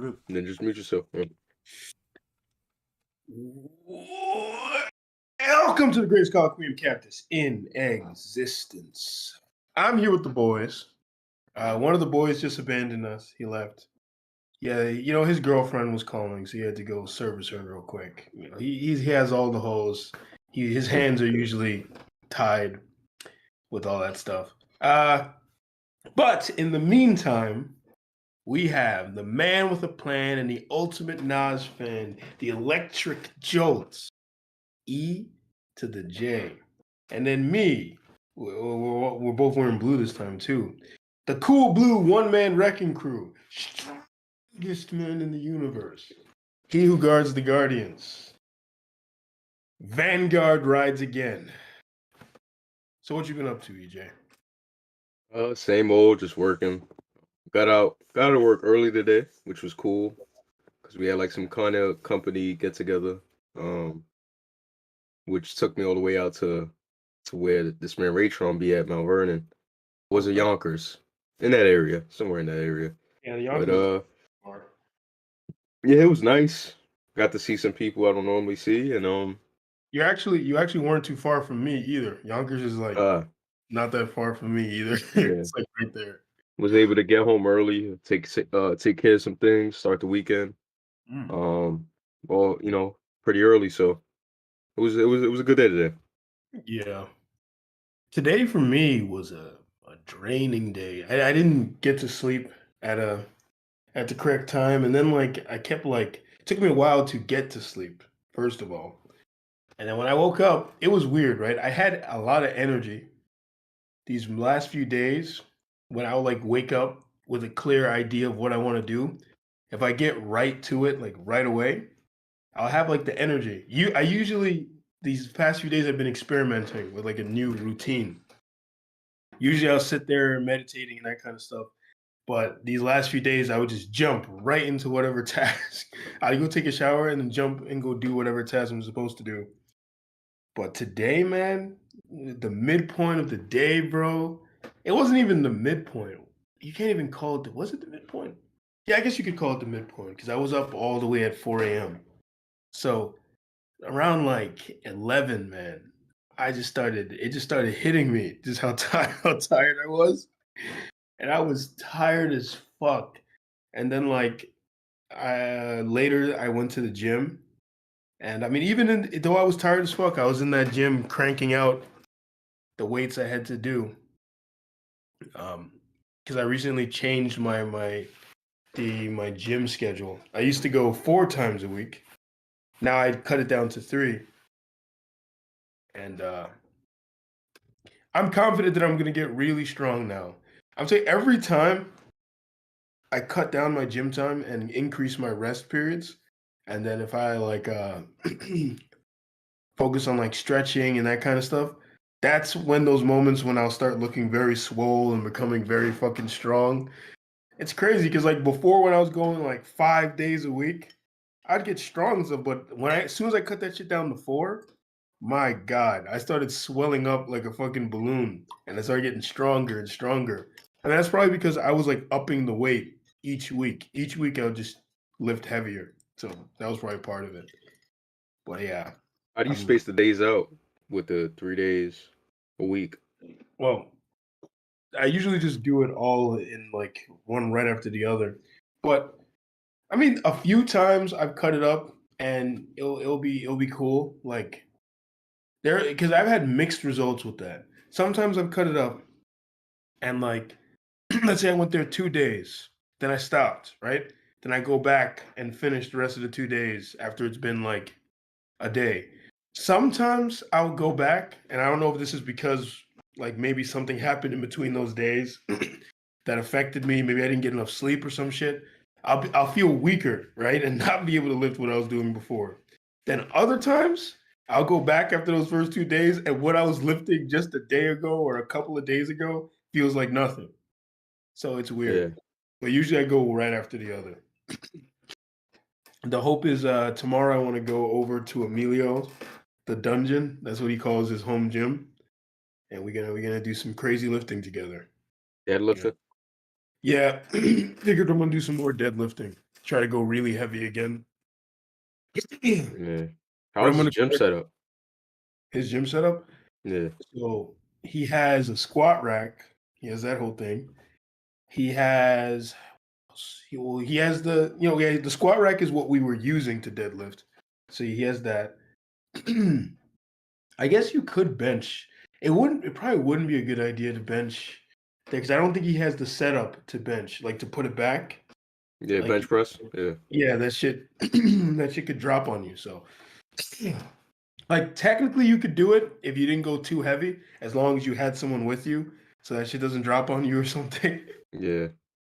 And then just mute yourself. Yeah. Welcome to the greatest college queen cactus in existence. I'm here with the boys. One of the boys just abandoned us. He left. Yeah, his girlfriend was calling, so he had to go service her real quick. He has all the hoes. His hands are usually tied with all that stuff. But in the meantime, we have the man with a plan and the ultimate Nas fan, the electric jolts, E to the J. And then me, we're both wearing blue this time too. The cool blue one-man wrecking crew, strongest man in the universe. He who guards the Guardians. Vanguard rides again. So what you been up to, EJ? Same old, just working. Got out of work early today, which was cool because we had like some kind of company get together, which took me all the way out to where this man Raytron be at Mount Vernon. Was it Yonkers in that area, somewhere in that area. Yeah, the But Yonkers. yeah, it was nice. Got to see some people I don't normally see, and You actually weren't too far from me either. Yonkers is like not that far from me either. Yeah. It's like right there. Was able to get home early, take care of some things, start the weekend. Well, pretty early, so it was a good day today. Yeah. Today for me was a draining day. I didn't get to sleep at the correct time, and then I kept it took me a while to get to sleep, first of all. And then when I woke up, it was weird, right? I had a lot of energy these last few days when I would wake up with a clear idea of what I want to do. If I get right to it, right away, I'll have the energy. I usually these past few days I've been experimenting with a new routine. Usually I'll sit there meditating and that kind of stuff. But these last few days I would just jump right into whatever task. I'd go take a shower and then jump and go do whatever task I'm supposed to do. But today, man, the midpoint of the day, bro, it wasn't even the midpoint. You can't even call it was it the midpoint? Yeah, I guess you could call it the midpoint because I was up all the way at 4 a.m. So around 11, man, it just started hitting me just how tired I was. And I was tired as fuck. And then later I went to the gym. And I mean, though I was tired as fuck, I was in that gym cranking out the weights I had to do. Because I recently changed my gym schedule. I used to go 4 times a week. Now I cut it down to 3. And I'm confident that I'm gonna get really strong now. I'm saying every time I cut down my gym time and increase my rest periods, and then if I focus on stretching and that kind of stuff, that's when those moments when I'll start looking very swole and becoming very fucking strong. It's crazy because before when I was going 5 days a week, I'd get strong and stuff, but as soon as I cut that shit down to 4, my God, I started swelling up like a fucking balloon, and I started getting stronger and stronger. And that's probably because I was upping the weight each week. Each week I would just lift heavier. So that was probably part of it. But yeah. How do you space the days out with the 3 days a week? Well, I usually just do it all in one right after the other. But I mean, a few times I've cut it up and it'll be cool. Because I've had mixed results with that. Sometimes I've cut it up and let's say I went there 2 days, then I stopped, right? Then I go back and finish the rest of the 2 days after it's been a day. Sometimes I'll go back, and I don't know if this is because maybe something happened in between those days that affected me. Maybe I didn't get enough sleep or some shit. I'll feel weaker, right, and not be able to lift what I was doing before. Then other times I'll go back after those first 2 days, and what I was lifting just a day ago or a couple of days ago feels like nothing. So it's weird. Yeah. But usually I go right after the other. The hope is tomorrow I want to go over to Emilio, the dungeon. That's what he calls his home gym, and we're gonna do some crazy lifting together. Deadlifting? Yeah, figured I'm gonna do some more deadlifting. try to go really heavy again. Yeah. But I'm How's his gonna gym setup? his gym setup. Yeah. So he has a squat rack. He has that whole thing. He has he has the yeah, the squat rack is what we were using to deadlift. So he has that. I guess you could bench. It probably wouldn't be a good idea to bench because I don't think he has the setup to bench, like to put it back. Yeah, Like bench press. Yeah. yeah, that shit that shit could drop on you. So like technically you could do it if you didn't go too heavy, as long as you had someone with you, so that shit doesn't drop on you or something. Yeah.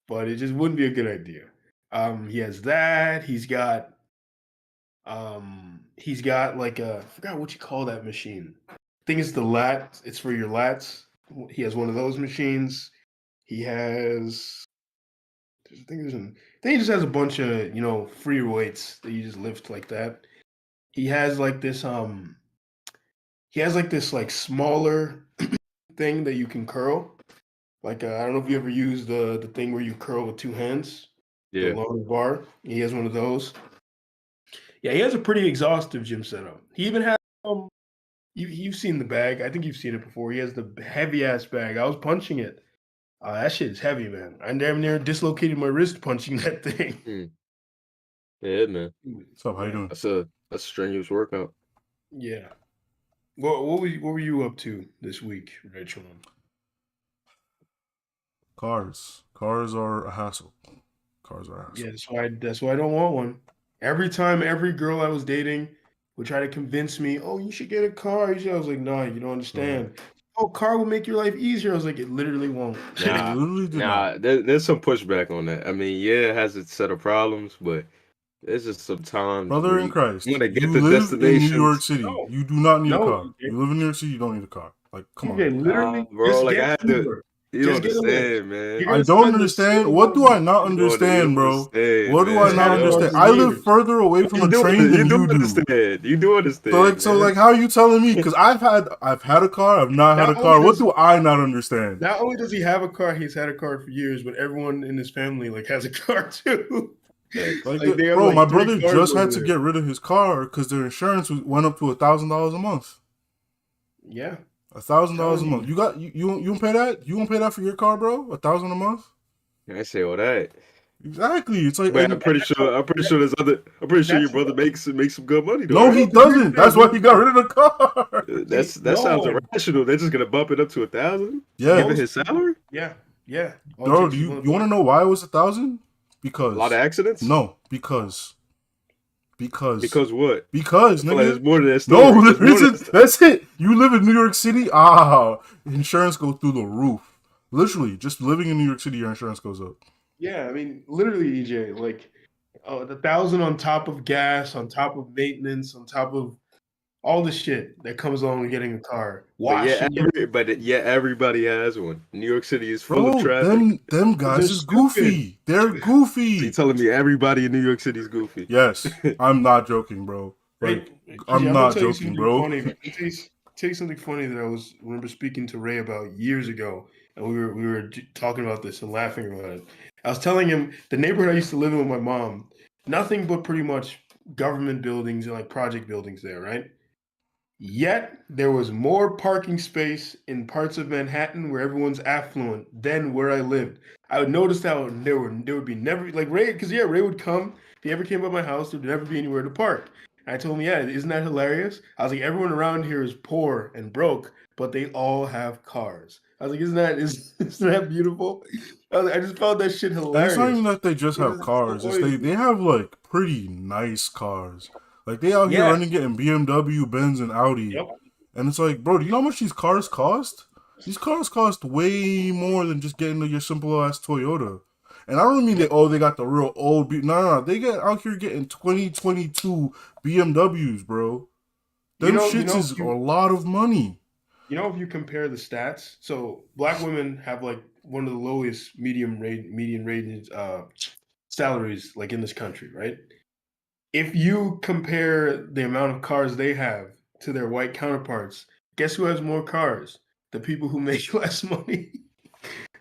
But it just wouldn't be a good idea. He has that. He's got like I forgot what you call that machine. I think it's the lat. It's for your lats. He has one of those machines. He has. I think he just has a bunch of free weights that you just lift like that. He has like this. He has like this like smaller thing that you can curl. Like I don't know if you ever used the thing where you curl with two hands, the Yeah. long bar. He has one of those. Yeah, he has a pretty exhaustive gym setup. He even has you've seen the bag. I think you've seen it before. He has the heavy ass bag. I was punching it. That shit is heavy, man. I damn near dislocated my wrist punching that thing. Mm. Yeah, man. What's up? How you Yeah, doing? That's a strenuous workout. yeah. What were you up to this week, Rachel? Cars. Cars are a hassle. Cars are a hassle. Yeah, that's why I don't want one. Every time every girl I was dating would try to convince me, "Oh, you should get a car." I was like, "No, you don't understand. Oh, car will make your life easier." I was like, "It literally won't." It Nah, literally did nah. not. There's some pushback on that. I mean, yeah, it has its set of problems, but there's just some times Brother where in you Christ, want to get you the live in New York destinations. City. No, You do not need a no, car. You live in New York City, you don't need a car. Like, come on. Literally, Bro, just like get I had to. Uber. You don't Just get a Lyft. understand, man. You're I gonna don't spend the understand. same What do I amount. not You don't understand, bro? understand, What do I Just not had a man. car understand? for I live years. further away from a train You than do you do. understand. You do So understand, man. how are you telling me? Because I've had a car, I've not had a Not only car. What does do I not understand? not only does he have a car, he's had a car for years, but everyone in his family like has a car too. Thanks. Like, Like they have bro, my like three brother cars just over had to there. get rid of his car because their insurance went up to $1,000 a month. Yeah, $1,000 a telling month. you. You won't pay that? You won't pay that for your car, bro? $1,000 a month? I say all that, Exactly. It's like, but and I'm pretty sure there's other. I'm pretty sure your That's brother makes some good money though, no, he right? doesn't. That's why he got rid of the car. That sounds no, irrational. They're just gonna bump it up to 1,000, given Yes, his salary. yeah. All it bro. takes is one You want to know why it was 1,000? A lot of Because accidents. no, because Because what? because I feel like nigga. there's more to that No, story. There's there more to that isn't. That's it. You live in New York City. Insurance goes through the roof. Literally, just living in New York City, your insurance goes up. Yeah, I mean, literally, EJ, like the 1,000 on top of gas, on top of maintenance, on top of all the shit that comes along with getting a car, But yeah, washing it. everybody has one. New York City is full of Bro, traffic. them Because they're guys is stupid. goofy. They're So you goofy. telling me everybody in New York City is goofy? Yes, I'm not joking, bro. Right? Like, EJ, I'm I'm gonna not tell you joking, something bro. funny. Tell you something funny that remember speaking to Ray about years ago, and we were talking about this and laughing about it. I was telling him the neighborhood I used to live in with my mom, nothing but pretty much government buildings and like project buildings there, right? Yet there was more parking space in parts of Manhattan where everyone's affluent than where I lived. I would notice that there would be never like Ray because yeah, Ray would come. If he ever came by my house, there'd never be anywhere to park. And I told him, yeah, isn't that hilarious? I was like, everyone around here is poor and broke, but they all have cars. I was like, isn't that beautiful? I just found that shit And it's not even hilarious. that they just have It's so cars. It's funny to they me. have like pretty nice cars. Like they out here Yeah. running getting BMW, Benz, and Audi. Yep. And it's like, bro, do you know how much these cars cost? These cars cost way more than just getting your simple ass Toyota. And I don't mean Yep. they got the real old no. They get out here getting 2022 BMWs, bro. Them You shits know, is a lot of money. if you compare the stats, so black women have like one of the lowest median rated salaries like in this country, right? If you compare the amount of cars they have to their white counterparts, guess who has more cars? The people who make less money.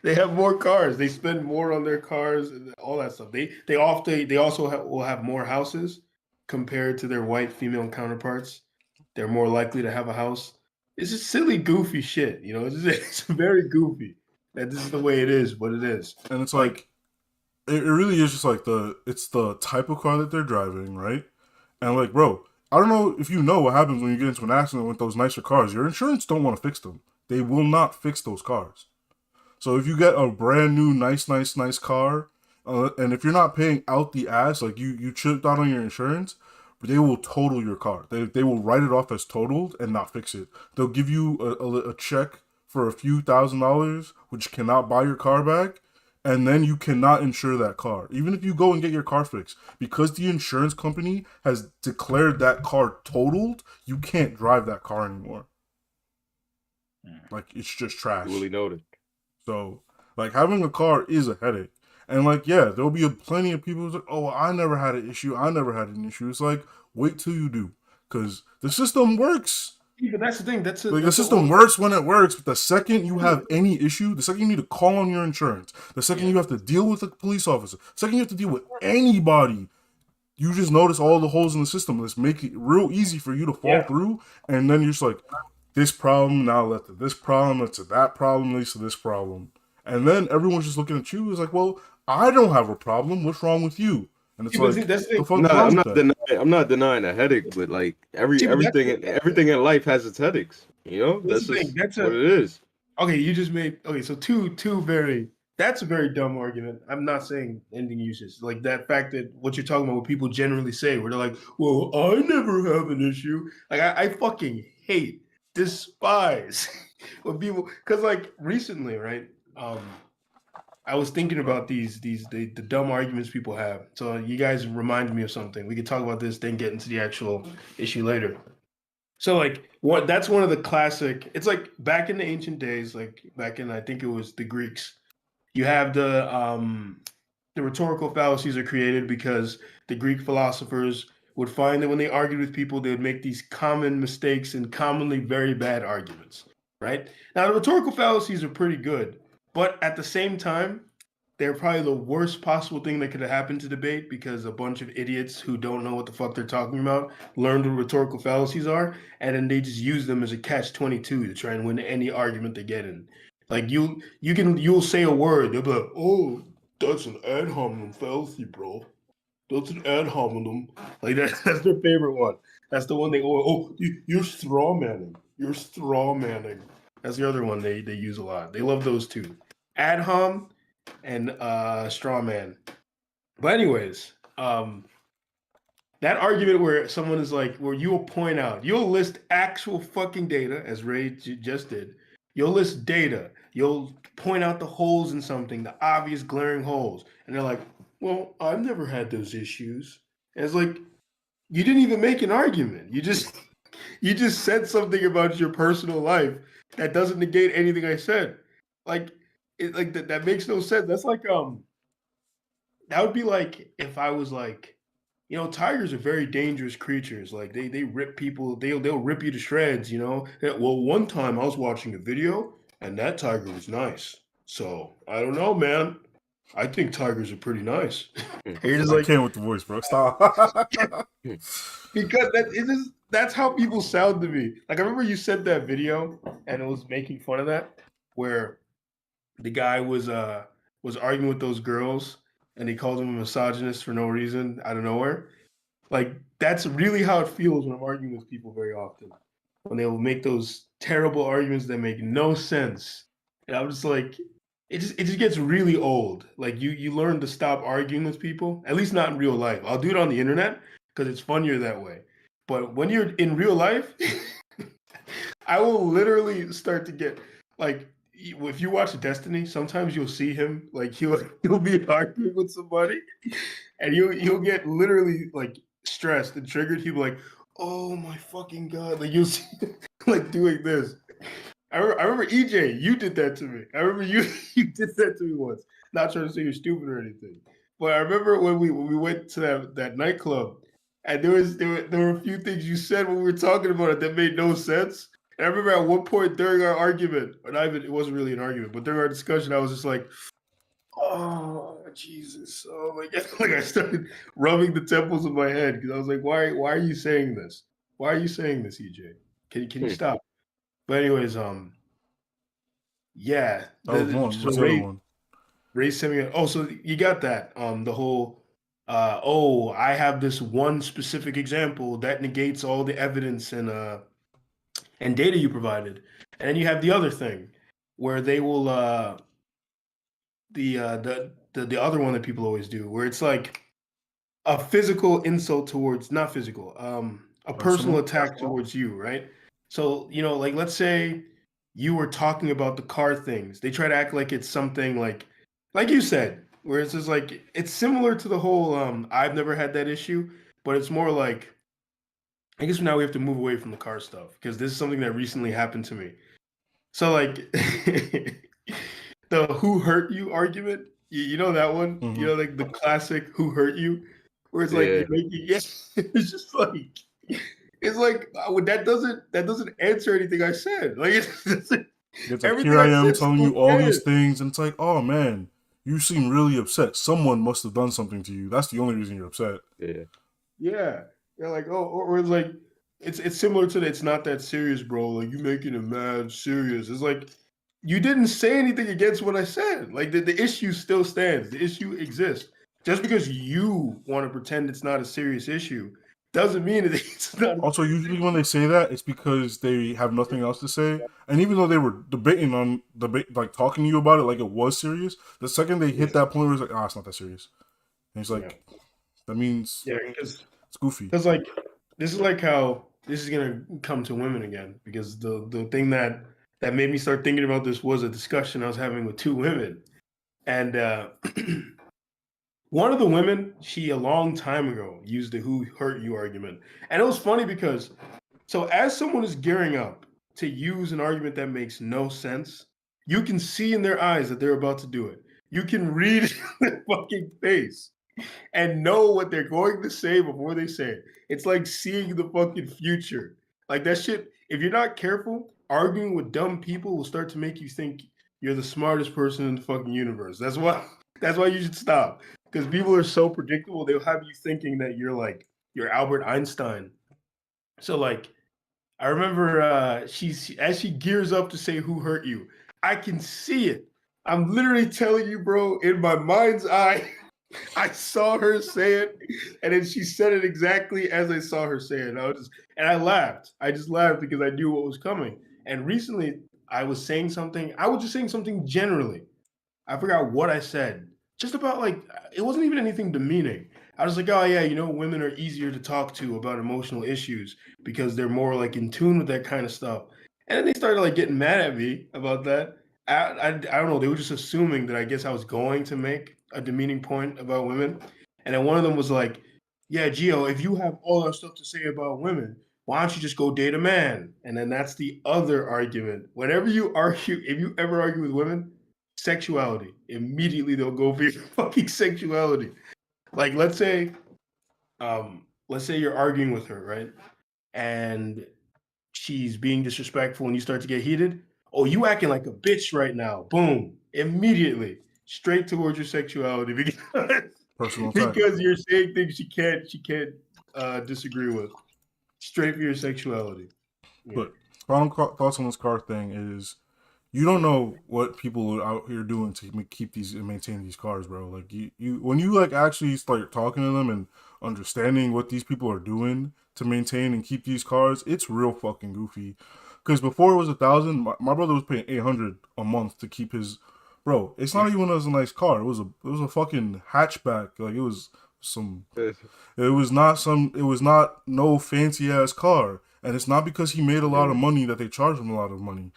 They have more cars. They spend more on their cars and all that stuff. They also will have more houses compared to their white female counterparts. They're more likely to have a house. It's just silly, goofy shit. You know, it's very goofy. That this is the way it is, but it is. And it's like it really is just like it's the type of car that they're driving, right? And like, bro, I don't know if you know what happens when you get into an accident with those nicer cars. Your insurance don't want to fix them. They will not fix those cars. So if you get a brand new, nice car, and if you're not paying out the ass, like you chipped out on your insurance, they will total your car. They will write it off as totaled and not fix it. They'll give you a check for a few $1,000s, which cannot buy your car back, and then you cannot insure that car. Even if you go and get your car fixed, because the insurance company has declared that car totaled, you can't drive that car anymore. Like, it's just trash. Really noted. So, like, having a car is a headache. And, like, yeah, there'll be plenty of people who's like, oh, well, I never had an issue. I never had an issue. It's like, wait till you do. Because the system works. Yeah, but that's the thing. The system works when it works. But the second you have any issue, the second you need to call on your insurance, the second you have to deal with a police officer, the second you have to deal with anybody, you just notice all the holes in the system. Let's make it real easy for you to fall through. And then you're just like, this problem now led to this problem, led to that problem, leads to this problem. And then everyone's just looking at you. It's like, well, I don't have a problem. What's wrong with you? And it's like, the fuck I'm not denying a headache, but like everything in life has its headaches. You know, that's what it is. Okay, you just made so two very. That's a very dumb argument. I'm not saying anything useless. Like that fact that what you're talking about, what people generally say, where they're like, "Well, I never have an issue." Like I fucking despise when people, because like recently, right? I was thinking about the dumb arguments people have. So you guys reminded me of something. We could talk about this, then get into the actual issue later. So like that's one of the classic. It's like back in the ancient days, like back in, I think it was the Greeks. You have the rhetorical fallacies are created because the Greek philosophers would find that when they argued with people, they would make these common mistakes and commonly very bad arguments, right? Now, the rhetorical fallacies are pretty good, but at the same time, they're probably the worst possible thing that could have happened to debate, because a bunch of idiots who don't know what the fuck they're talking about learned what rhetorical fallacies are, and then they just use them as a catch-22 to try and win any argument they get in. Like you'll say a word, they'll be like, "Oh, that's an ad hominem fallacy, bro. That's an ad hominem." Like that's their favorite one. That's the one they you're straw manning. You're straw manning. That's the other one they use a lot. They love those two. Ad hom and straw man. But anyways, that argument where someone is like, where you'll point out, you'll list actual fucking data, as Ray just did. You'll list data. You'll point out the holes in something, the obvious glaring holes. And they're like, well, I've never had those issues. And it's like, you didn't even make an argument. You just said something about your personal life that doesn't negate anything I said. Like, that makes no sense. That's like, that would be like if I was like, you know, tigers are very dangerous creatures. Like they rip people, they'll rip you to shreds, you know. Well, one time I was watching a video and that tiger was nice. So I don't know, man. I think tigers are pretty nice. You're just like, can't with the voice, bro. Stop. Because that's how people sound to me. Like I remember you sent that video and it was making fun of that, where the guy was arguing with those girls and he calls them a misogynist for no reason out of nowhere. Like that's really how it feels when I'm arguing with people very often. When they will make those terrible arguments that make no sense. And I'm just like, it just gets really old. Like you learn to stop arguing with people, at least not in real life. I'll do it on the internet because it's funnier that way. But when you're in real life, I will literally start to get like, if you watch Destiny, sometimes you'll see him like he'll be arguing with somebody, and you'll get literally like stressed and triggered. He'll be like, "Oh my fucking god!" Like you'll see like doing this. I remember EJ, you did that to me. I remember you did that to me once. Not trying to say you're stupid or anything, but I remember when we went to that nightclub, and there were a few things you said when we were talking about it that made no sense. And I remember at one point during our argument, or not even, it wasn't really an argument, but during our discussion, I was just like, oh Jesus! Oh my God! Like I started rubbing the temples of my head because I was like, why are you saying this? Why are you saying this, EJ? Can you stop? But anyways, yeah. That was one. So What's the other one? Ray sent me. Oh, so you got that? The whole. Oh, I have this one specific example that negates all the evidence and data you provided, and then you have the other thing where they will the other one that people always do, where it's like a physical insult towards, not physical, a personal Personal? attack towards you, right? So, like let's say you were talking about the car things. They try to act like it's something like you said, where it's just like it's similar to the whole I've never had that issue, but it's more like I guess now we have to move away from the car stuff because this is something that recently happened to me. So like the who hurt you argument, you know that one? Mm-hmm. Like the classic who hurt you, where it's like Yeah. you're making it's just like that doesn't answer anything I said. Like it doesn't, It's like, everything here I am said telling still you all these stands. things, and it's like, oh man, you seem really upset. Someone must have done something to you. That's the only reason you're upset. Yeah. Yeah. They're like, oh, or it's like it's similar to the, it's not that serious, bro. Like you making it mad serious. It's like you didn't say anything against what I said. Like the issue still stands. The issue exists. Just because you want to pretend it's not a serious issue doesn't mean that it's not. Also, usually when they say that, it's because they have nothing else to say. And even though they were like talking to you about it like it was serious, the second they hit that point where it's like, it's not that serious. And it's like, that means Because it's goofy. like this is like how this is gonna come to women again. Because the thing that made me start thinking about this was a discussion I was having with two women. And one of the women, she a long time ago used the who hurt you argument. And it was funny because so as someone is gearing up to use an argument that makes no sense, you can see in their eyes that they're about to do it. You can read their fucking face and know what they're going to say before they say it. It's like seeing the fucking future. Like that shit, if you're not careful, arguing with dumb people will start to make you think you're the smartest person in the fucking universe. That's why you should stop. Because people are so predictable, they'll have you thinking that you're Albert Einstein. So like I remember as she gears up to say who hurt you, I can see it. I'm literally telling you, bro, in my mind's eye, I saw her say it, and then she said it exactly as I saw her say it. And I laughed. I just laughed because I knew what was coming. And recently, I was saying something. I was just saying something generally. I forgot what I said. Just about like it wasn't even anything demeaning. I was like, oh yeah, women are easier to talk to about emotional issues because they're more like in tune with that kind of stuff. And then they started like getting mad at me about that. I don't know. They were just assuming that I guess I was going to make a demeaning point about women. And then one of them was like, yeah, Gio, if you have all that stuff to say about women, why don't you just go date a man? And then that's the other argument. Whenever you argue, if you ever argue with women, sexuality, immediately they'll go for your fucking sexuality. Like let's say you're arguing with her, right? And she's being disrespectful and you start to get heated. Oh, you acting like a bitch right now. Boom. Immediately. Straight towards your sexuality because, Personal attack. because you're saying things she can't disagree with. Straight for your sexuality. Yeah. But final thoughts on this car thing is, you don't know what people are out here doing to keep these and maintain these cars, bro. Like you when you like actually start talking to them and understanding what these people are doing to maintain and keep these cars, it's real fucking goofy. Because before it was 1,000, my brother was paying 800 a month to keep his. Bro, it's not even as a nice car. It was a fucking hatchback. Like it was some. It was not no fancy ass car, and it's not because he made a lot of money that they charged him a lot of money.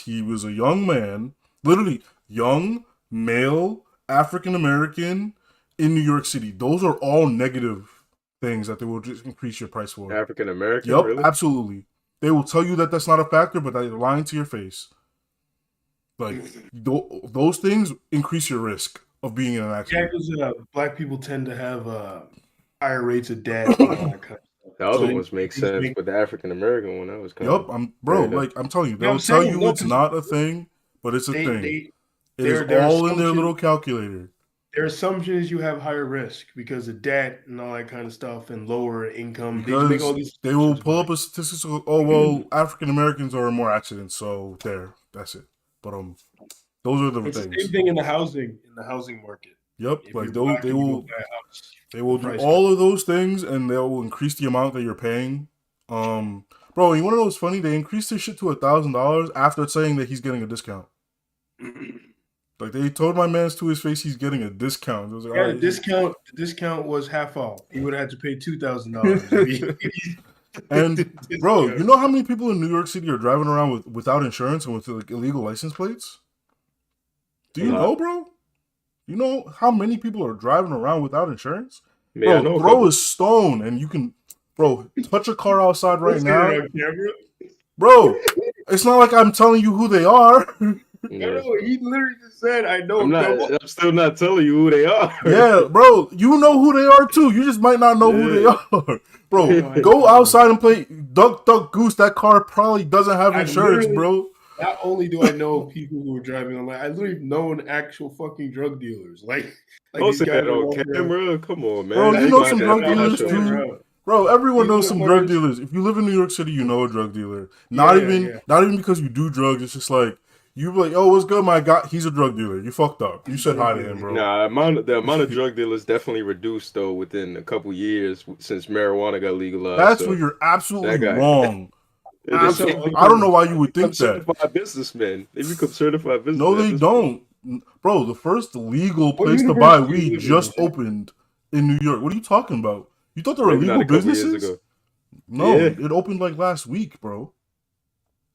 He was a young man, literally young, male, African American in New York City. Those are all negative things that they will just increase your price for. African American? Yep, Really? absolutely. They will tell you that that's not a factor, but they're lying to your face. Like, those things increase your risk of being in an accident. Yeah, because black people tend to have higher rates of debt and all that kind of stuff. The other So, ones make sense, but the African American one, that was kind yup, of bro, random. like I'm telling you, Yeah, I'm they'll tell saying you no, it's because not a thing, but it's a thing. they It is their all in their assumption little calculator. their assumption is you have higher risk because of debt and all that kind of stuff and lower income. They just make all Because these they will assumptions pull about up a statistical. Oh well, African Americans are in more accidents, so there, that's it. But those are the It's the same things. thing in the housing market. Yep, If like you're black they and you go will buy a house, they the will do price goes. all of those things, and they will increase the amount that you're paying. Bro, you want to know what's funny? They increased their shit to $1,000 after saying that he's getting a discount. Like they told my man's to his face he's getting a discount. It was like, all Yeah, right, the discount was half off. He would have had to pay $2,000 if he and did bro, discount. you know how many people in New York City are driving around without insurance and with like illegal license plates? Do A you lot. know, bro? You know how many people are driving around without insurance? Yeah, I Bro, know a throw couple. a stone and you can, bro, touch a car outside right Let's get it now. on camera. Bro, it's not like I'm telling you who they are. Yeah. No, he literally just said, "I know I'm a not. couple." I'm still not telling you who they are. Yeah, bro, you know who they are too. You just might not know who they Yeah. are. Bro, No, I go know. outside and play Duck Duck Goose. That car probably doesn't have I insurance, literally, bro. not only do I know people who are driving online, I literally known actual fucking drug dealers. Like Don't these say guys that are on walking around. camera. Come on, Bro, man. you They know gonna have some to have drug me I'm on my not dealers show. playing too. around. Bro, everyone People in knows the some drug corners. dealers. If you live in New York City, you know a drug dealer. Yeah, yeah. Not even because you do drugs. It's just like you be like, oh, what's good, my guy? He's a drug dealer. You fucked up. You He's a said drug hi to him, dealer. bro. Nah, the amount of drug dealers definitely reduced though within a couple years since marijuana got legalized. That's where So you're that absolutely guy, wrong. they Absolutely. I don't know become why you would think that. certified businessmen. They become certified No, businessmen at they this point. don't. Bro, the first legal What place to buy university do you weed live in? just opened in New York. What are you talking about? You thought there were Maybe not legal a couple years businesses? ago. No, Yeah. it opened like last week, bro.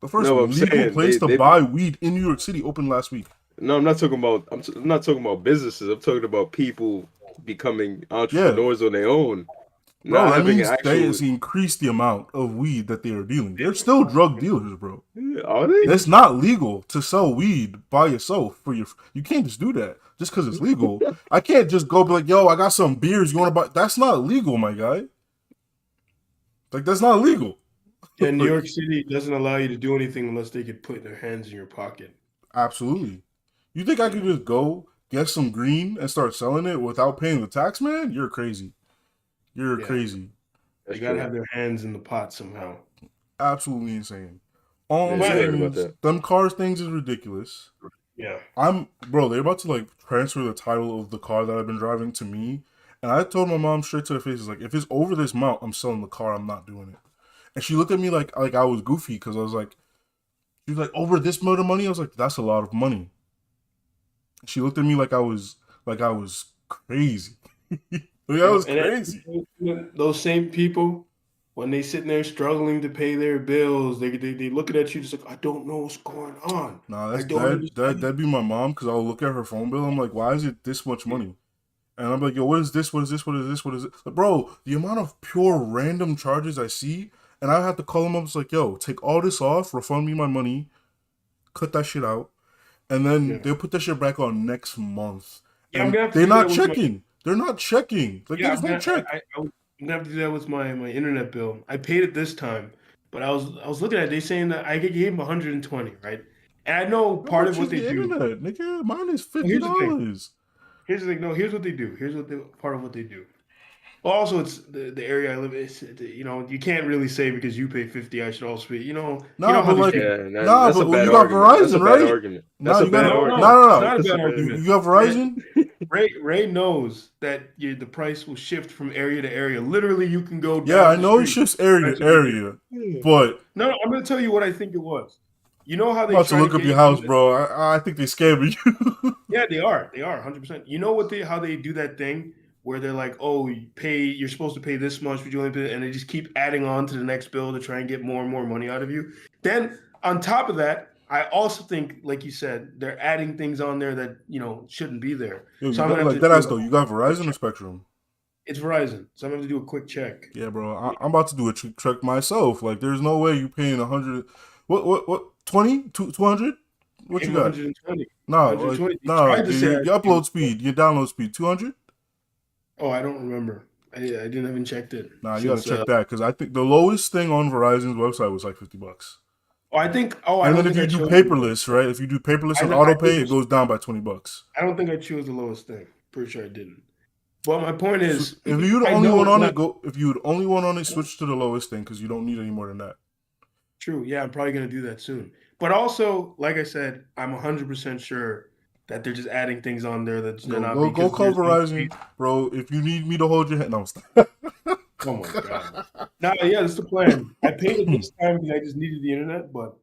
The first No, I'm legal saying place to they. buy weed in New York City opened last week. No, I'm not talking about. I'm not talking about businesses. I'm talking about people becoming Yeah, entrepreneurs on their own, bro, not that having an means they actual. has increased the amount of weed that they are dealing. They're still drug dealers, bro. Are they? It's not legal to sell weed by yourself for your. You can't just do that just because it's legal. I can't just go be like, "Yo, I got some beers. You want to buy?" That's not legal, my guy. Like that's not legal. Yeah, New York City doesn't allow you to do anything unless they could put their hands in your pocket. Absolutely. You think I could just go get some green and start selling it without paying the tax, man? You're crazy. You're Yeah. crazy. That's They gotta true. have their hands in the pot somehow. Absolutely insane. All I'm Yeah, you're right saying about is that. them cars things is ridiculous. Yeah. Bro, they're about to like transfer the title of the car that I've been driving to me. And I told my mom straight to her face, like, if it's over this amount, I'm selling the car. I'm not doing it. And she looked at me like I was goofy because I was like, she was like, over this amount of money? I was like, that's a lot of money. She looked at me like I was crazy. Like I was crazy. Those same people, when they sitting there struggling to pay their bills, they looking at you just like, I don't know what's going on. Nah, I that's don't understand. that'd be my mom because I'll look at her phone bill. I'm like, why is it this much money? And I'm like, yo, what is this? What is this? What is this? What is it? Like, bro, the amount of pure random charges I see, and I have to call them up. It's like, yo, take all this off, refund me my money, cut that shit out, and then they'll put that shit back on next month. Yeah, I'm And gonna have to they're do that not with checking. They're not checking. Like they Yeah, just don't check. I'm gonna have to do that with my internet bill. I paid it this time, but I was looking at it. They saying that I gave them 120, right? And I know How part of much what is they the do. internet, nigga? Mine is Well, $50. Here's the thing. No, here's what they do. Here's what part of what they do. Well, also, it's the area I live in. You can't really say because you pay 50, I should also pay. You know Nah, how but these like, people. Yeah, nah, that's a but bad you got argument. That's a Verizon, bad right? argument. That's Nah, a you bad got No, argument. no, it's no. not a That's a bad bad. argument. You got Verizon? Ray knows that the price will shift from area to area. Literally, you can go Yeah, down I the know it street. shifts area to area, but No, I'm going to tell you what I think it was. You know how I'm they about to try to look up get your you to house, do that? bro. I think they scamming you. Yeah, they are. They are 100%. You know how they do that thing where they're like, "Oh, you're supposed to pay this much, but you only pay," and they just keep adding on to the next bill to try and get more and more money out of you. Then on top of that, I also think, like you said, they're adding things on there that shouldn't be there. Yo, So you I'm got gonna have like to that do ass a though. You got quick Verizon or check. Spectrum? It's Verizon, so I'm gonna have to do a quick check. Yeah, bro. I'm about to do a check myself. Like, there's no way you paying 100. What? 20? 200? What Gave you them got? 120. No, like 120. They no. tried to say Your upload speed, your download speed, 200. Oh, I don't remember. I didn't even check it. Nah, you gotta Since check that because I think the lowest thing on Verizon's website was like $50. I And then don't if think I you do chose paperless, right? If you do paperless and I auto pay, it didn't. goes down by $20. I don't think I chose the lowest thing. Pretty sure I didn't. But my point So is, if you're the I only know one it's on not it, go. If you're the only one on it, switch to the lowest thing because you don't need any more than that. true. Yeah, I'm probably gonna do that soon. But also, like I said, I'm 100% sure that they're just adding things on there that they're not Go because call there's no Verizon, space. bro. If you need me to hold your hand, no. Oh my god. Nah, yeah, that's the plan. I paid it this time because I just needed the internet, but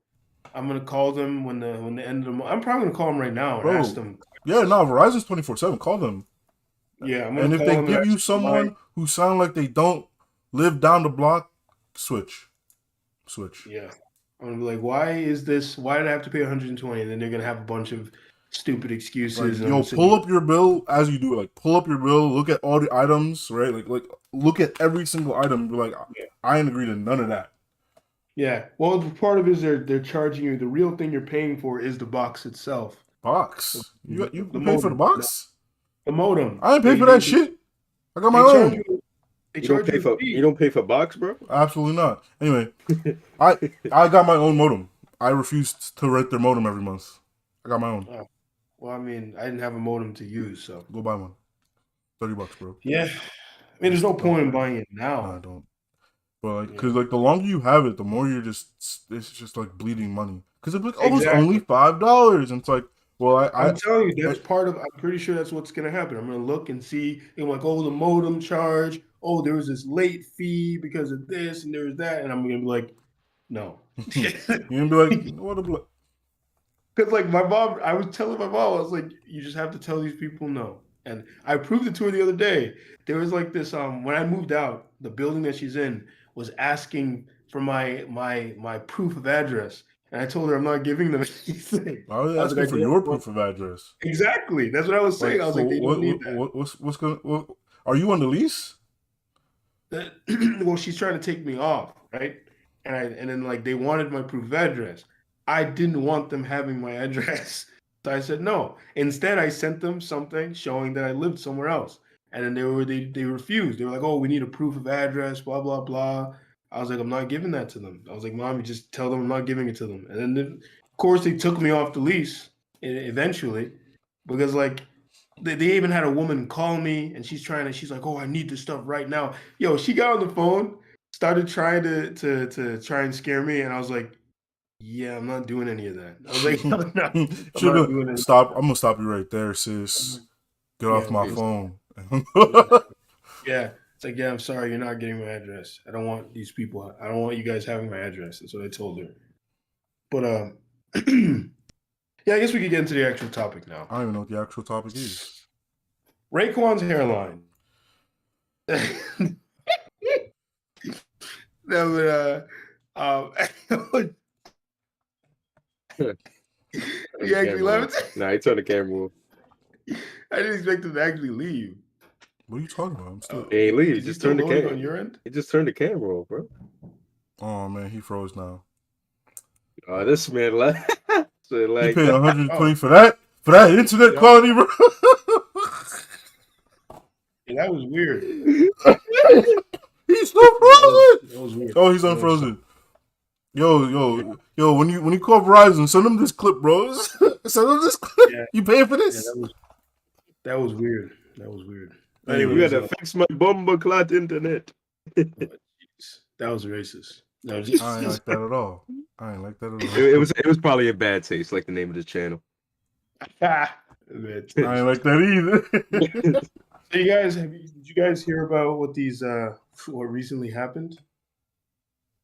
I'm gonna call them when the end of the month. I'm probably gonna call them right now and ask Bro, them. yeah, no, Verizon's 24/7. Call them, Yeah, I'm gonna and if call they them and give you ask them why. someone who sound like they don't live down the block, switch. Yeah. I'm gonna be like, why is this? Why did I have to pay 120? And then they're gonna have a bunch of stupid excuses, Like, and I'm yo, gonna say, pull up your bill as you do it. Like, pull up your bill, look at all the items, right? Like look at every single item. Be like, yeah, I ain't agree to none of that. yeah. Well, the part of it is they're charging you. The real thing you're paying for is the box itself, Box. You the pay for the modem, box? the modem. I ain't pay for that shit. I got my They charge own. you. They You don't charge pay you a for you fee. don't pay for box, bro. Absolutely not. Anyway, I got my own modem. I refused to rent their modem every month. I got my own. Oh, well, I mean, I didn't have a modem to use, so Go buy one. $30, bro. yeah. I mean, there's Just no don't. point in buying it Nah, now. I don't. But like, Yeah, cause like the longer you have it, the more you're just it's just like bleeding money. Cause it's like, oh, it's only exactly. $5, and it's like, well, I'm telling you, I that's part of. I'm pretty sure that's what's gonna happen. I'm gonna look and see. And like, oh, the modem charge. Oh, there was this late fee because of this, and there was that, and I'm gonna be like, no, you're gonna be like, what a because like my mom, I was telling my mom, I was like, you just have to tell these people no. And I proved it to her the other day. There was like this when I moved out, the building that she's in was asking for my proof of address. And I told her I'm not giving them anything. I was I was asking like, I for don't your want proof of address. exactly. That's what I was saying. Like, I was so like, they don't need that. what's gonna what? Are you on the lease? Well, she's trying to take me off, right? And then like they wanted my proof of address. I didn't want them having my address. So I said no. Instead, I sent them something showing that I lived somewhere else. And then they refused. They were like, "Oh, we need a proof of address, blah blah blah." I was like, "I'm not giving that to them." I was like, "Mom, you just tell them I'm not giving it to them." And then of course they took me off the lease eventually because like they even had a woman call me and she's like, oh, I need this stuff right now. Yo, she got on the phone, started trying to try and scare me, and I was like, yeah, I'm not doing any of that. I was like, I'm Should not have doing it. stop. I'm gonna stop you right there, sis. Get off Yeah, my It's- phone. yeah. It's like, yeah, I'm sorry, you're not getting my address. I don't want these people. I don't want you guys having my address. That's what I told her. But yeah, I guess we could get into the actual topic now. I don't even know what the actual topic is. Raekwon's hairline. That would Turn he the actually camera off. left. Nah, he turned the camera off. I didn't expect him to actually leave. What are you talking about? I'm still. He ain't leave. Is he Just still turn the loading camera. on your end? He just turned the camera off, bro. Oh man, he froze now. This man left. So He like paid that. 120 for that internet Yeah. quality, bro. Yeah, that was weird. He's still frozen. That was weird. Oh, he's unfrozen. Yo, when you call Verizon, send them this clip, bros. Send them this clip. Yeah. You paying for Yeah, this? that was weird. That was weird. You Anyways, gotta fix my bumper clot internet. that was racist. No, just, I ain't like that at all. I ain't like that at all. It was probably a bad taste, like the name of the channel. I ain't like that either. So you guys, did you guys hear about what what recently happened?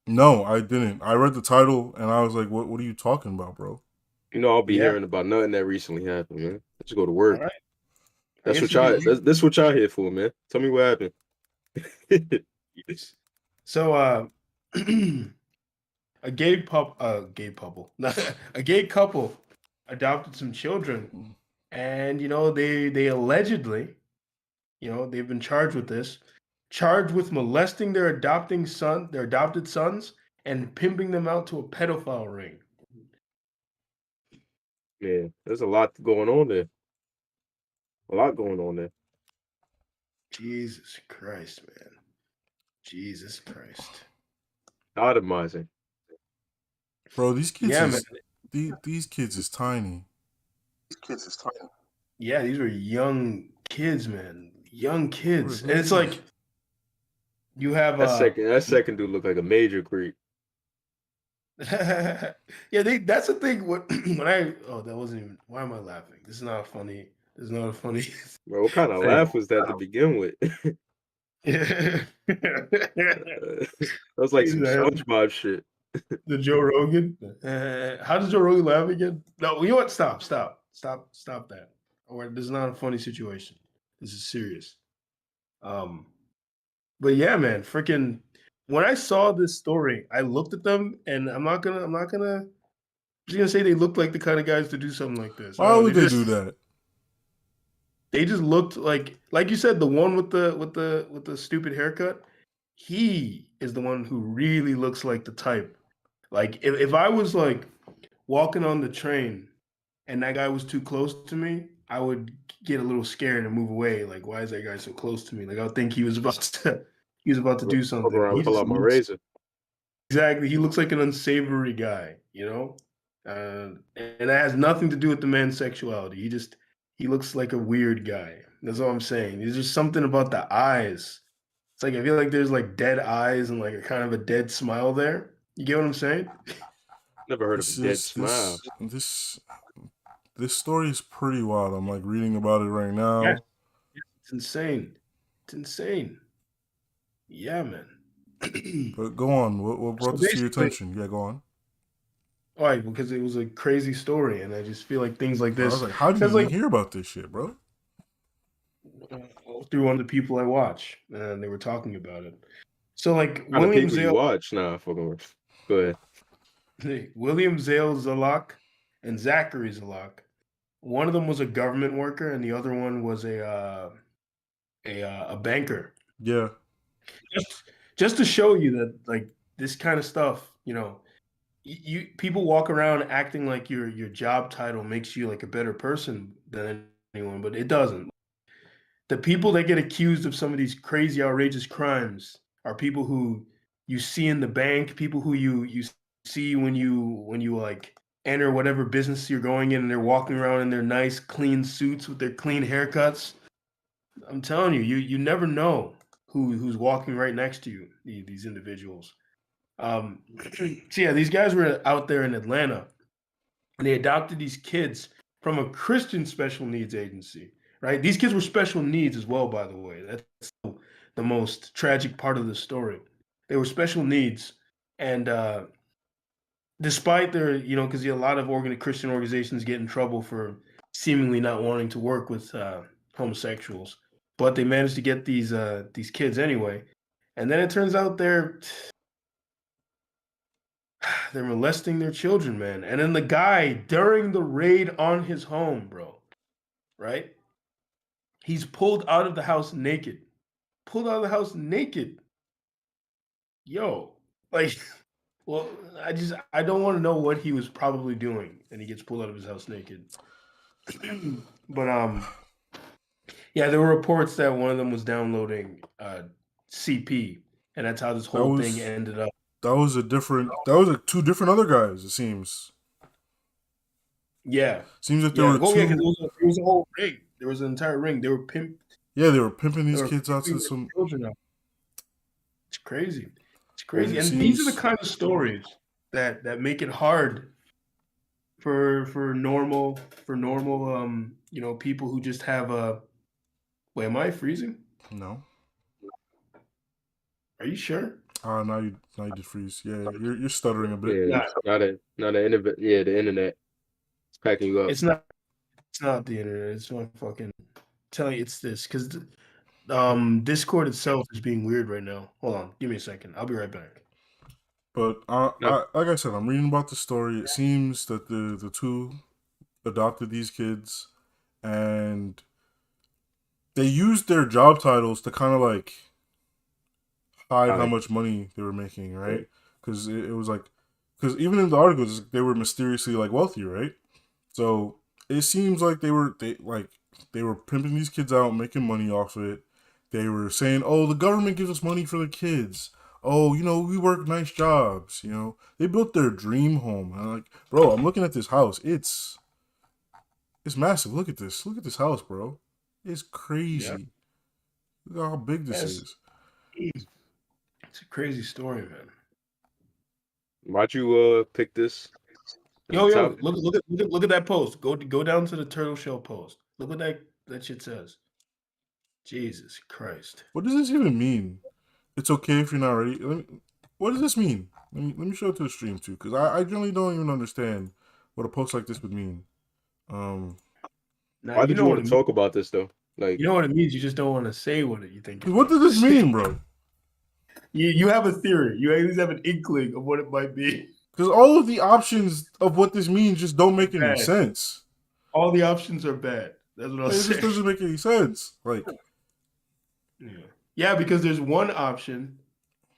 No, I didn't. I read the title and I was like, what are you talking about, bro? You know, I'll be Yeah. hearing about nothing that recently happened, man. Let's go to All work. right. That's what y'all. That's what y'all here for, man. Tell me what happened. So, a gay couple adopted some children, and they allegedly, they've been charged with this, charged with molesting their adopted sons, and pimping them out to a pedophile ring. Yeah, there's a lot going on there. A lot going on there. Jesus Christ, man. Jesus Christ. Sodomizing. Bro, these kids Yeah, man. is these kids is tiny. Yeah, these were young kids, man. Young What kids. who And are it's these? like you have That second dude looked like a major creep. yeah, that's the thing. That wasn't even why am I laughing? This is not funny. This is not a funny Bro, what kind of thing. laugh was that to begin with? Yeah. That was like some SpongeBob shit. The Joe Rogan. How does Joe Rogan laugh again? No, you know what? Stop that. Or this is not a funny situation. This is serious. Um, but yeah, man, freaking. When I saw this story, I looked at them, and I'm just gonna say they looked like the kind of guys to do something like this. I Why don't know. would they do that? They just looked like you said, the one with the stupid haircut. He is the one who really looks like the type. Like if I was like walking on the train and that guy was too close to me, I would get a little scared and move away. Like, why is that guy so close to me? Like I would think he was about to do Fuck something. around, He pull just out my looks razor. exactly. He looks like an unsavory guy, you know? And that has nothing to do with the man's sexuality. He looks like a weird guy. That's all I'm saying. There's just something about the eyes. It's like I feel like there's like dead eyes and like a kind of a dead smile there. You get what I'm saying? Never heard of a This dead is smile. this story is pretty wild. I'm like reading about it right now. Yes. It's insane. It's insane. Yeah, man. But go on. What brought So this to your basically, attention? Yeah, go on. all right, because it was a crazy story, and I just feel like things like I was this, like, how did you because even like hear about this shit, bro? through one of the people I watch, and they were talking about it. So like What kind of people you watch? Nah, fucking with. Go ahead. William Zale Zalak and Zachary Zalak. One of them was a government worker, and the other one was a banker. Yeah. Just to show you that like this kind of stuff, you people walk around acting like your job title makes you like a better person than anyone, but it doesn't. The people that get accused of some of these crazy, outrageous crimes are people who you see in the bank, people who you see when you like enter whatever business you're going in, and they're walking around in their nice, clean suits with their clean haircuts. I'm telling you, you never know who's walking right next to you. These individuals. So yeah, these guys were out there in Atlanta, and they adopted these kids from a Christian special needs agency. Right? These kids were special needs as well, by the way. That's the most tragic part of the story. They were special needs, and despite their, because a lot of Christian organizations get in trouble for seemingly not wanting to work with homosexuals, but they managed to get these kids anyway. And then it turns out they're molesting their children, man. And then the guy during the raid on his home, bro, right? He's pulled out of the house naked. Pulled out of the house naked. Yo, like, well, I don't want to know what he was probably doing, and he gets pulled out of his house naked. But yeah, there were reports that one of them was downloading CP, and that's how this whole thing ended up. That was like two different other guys, it seems. Yeah. Seems like there were two. Yeah, because there was a whole ring. There was an entire ring. They were pimping these kids out to some children out. It's crazy. It's Well, crazy. it And these are the seems- kind of stories that make it hard for normal people who just have a wait, am I freezing? No. Are you sure? Now you did freeze. Yeah, you're stuttering a bit. Yeah, the internet. It's packing you up. It's not the internet. It's my fucking telling you it's this because Discord itself is being weird right now. Hold on, give me a second. I'll be right back. But like I said, I'm reading about the story. It seems that the two adopted these kids, and they used their job titles to kind of like hide how much money they were making, right? Because it was like, because even in the articles, they were mysteriously like wealthy, right? So it seems like they were pimping these kids out, making money off it, They were saying, "Oh, the government gives us money for the kids. Oh, we work nice jobs. They built their dream home." And I'm like, bro, I'm looking at this house. It's massive. Look at this. Look at this house, bro. It's Yeah. crazy. Look at how big this Yes. is. It's a crazy story, man. Why'd you pick this Yo, topic? look at that post. Go down to the turtle shell post. Look what that shit says. Jesus Christ. What does this even mean? It's okay if you're not ready. What does this mean? Let me show it to the stream too, because I generally don't even understand what a post like this would mean. Now Why you did know you what want it to means. talk about this though? Like, You know what it means. You just don't want to say what you think. What does this mean, bro? You have a theory. You at least have an inkling of what it might be. Because all of the options of what this means just don't make any Bad. sense. All the options are bad. That's what I'll It say. just doesn't make any sense. Like, yeah, because there's one option,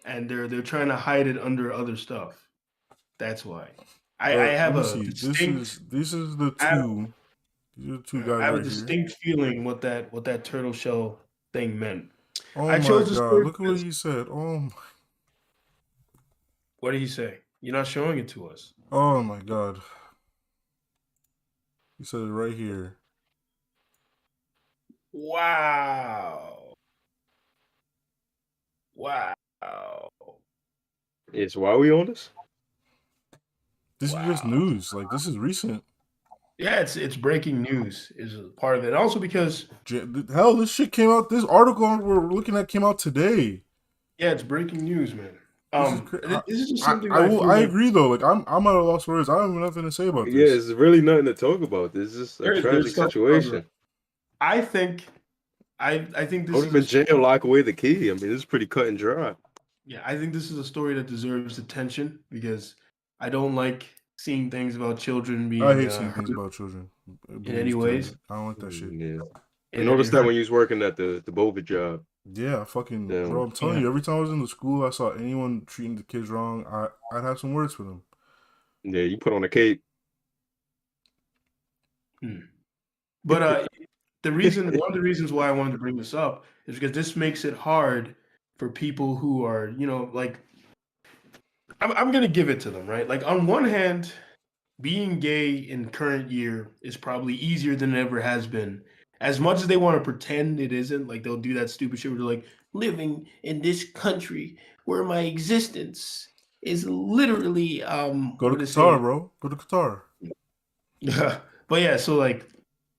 and they're trying to hide it under other stuff. That's why. I have let me a see. distinct. This is the two. These are the two guys I have a right here. distinct feeling what that turtle shell thing meant. Oh I my chose the god! story Look at what he said. What did he say? You're not showing it to us. Oh my god! He said it right here. Wow. Wow. yes, why are we on this? This is just news. Like, this is recent. Yeah, it's breaking news is a part of it. Also because Hell, this shit came out. This article we're looking at came out today. yeah, it's breaking news, man. This is just something I agree though. Like, I'm at a loss for words. I don't have nothing to say about this. Yeah, it's really nothing to talk about. This is just a tragic situation. I think this Put him in jail, lock away the key. I mean, this is pretty cut and dry. Yeah, I think this is a story that deserves attention because I don't like seeing things about children being. I hate seeing things about children. In any ways. I don't like that shit. Yeah. I noticed that when you was working at the Bova job. Yeah, bro, I'm telling you, every time I was in the school, I saw anyone treating the kids wrong, I'd have some words for them. Yeah, you put on a cape. But one of the reasons why I wanted to bring this up is because this makes it hard for people who are, like, I'm gonna give it to them, right? Like, on one hand, being gay in current year is probably easier than it ever has been. As much as they want to pretend it isn't, like they'll do that stupid shit where they're like, living in this country where my existence is literally Go to Qatar, bro. Go to Qatar. But yeah, so like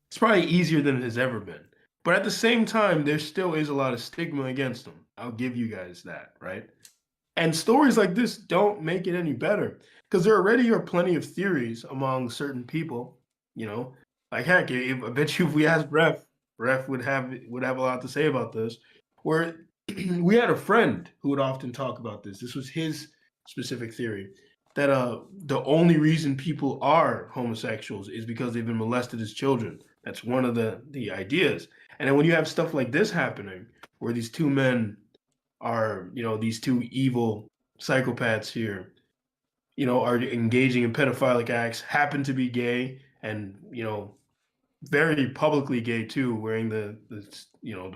it's probably easier than it has ever been. But at the same time, there still is a lot of stigma against them. I'll give you guys that, right? And stories like this don't make it any better because there already are plenty of theories among certain people. Like heck, I bet you if we asked Ref would have a lot to say about this. Where we had a friend who would often talk about this. This was his specific theory that the only reason people are homosexuals is because they've been molested as children. That's one of the ideas. And then when you have stuff like this happening, where these two men are, these two evil psychopaths here, are engaging in pedophilic acts, happen to be gay, and very publicly gay too, wearing the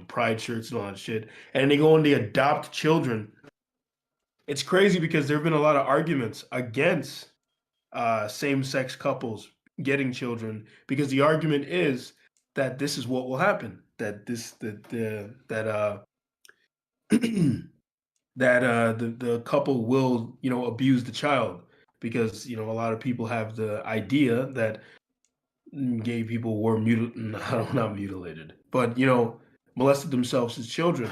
pride shirts and all that shit, and they go and they adopt children. It's crazy because there have been a lot of arguments against same-sex couples getting children because the argument is that this is what will happen, that the couple will abuse the child because a lot of people have the idea that gay people were not mutilated, but molested themselves as children.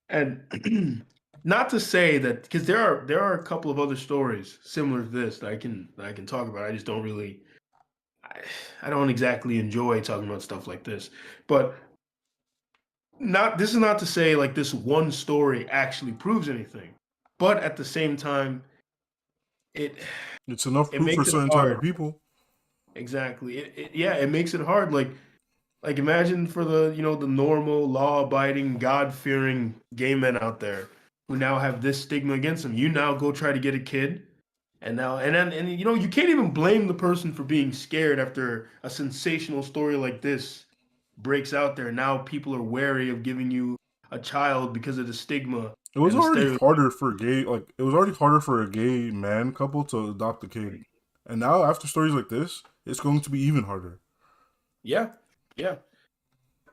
And not to say that, because there are a couple of other stories similar to this that I can talk about. I just don't really, I don't exactly enjoy talking about stuff like this. But this is not to say like this one story actually proves anything, but at the same time, it's enough proof for certain type of people. Exactly. It makes it hard. Like imagine for the the normal law-abiding, God-fearing gay men out there who now have this stigma against them. You now go try to get a kid, and you can't even blame the person for being scared after a sensational story like this breaks out there. Now people are wary of giving you a child because of the stigma It was and the already stereotype. harder for it was already harder for a gay man couple to adopt a kid. And now after stories like this, it's going to be even harder. Yeah, yeah,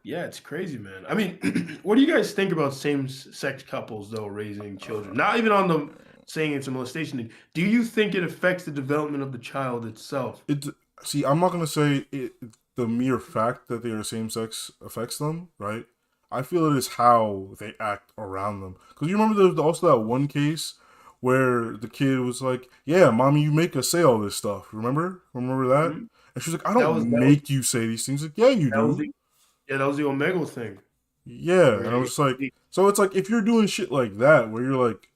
yeah. It's crazy, man. I mean, what do you guys think about same-sex couples though raising children? Not even on the saying it's a molestation thing. Do you think it affects the development of the child itself? It See, I'm not gonna say the mere fact that they are same sex affects them, right? I feel it is how they act around them. Because you remember there's also that one case where the kid was like, "Yeah, mommy, you make us say all this stuff." Remember that? Mhm. And she's like, "I That was don't make you say these things." Like, yeah, you that was do. the yeah, that was the Omegle thing. Yeah, and I Where was like, so it's like if you're doing shit like that, where you're like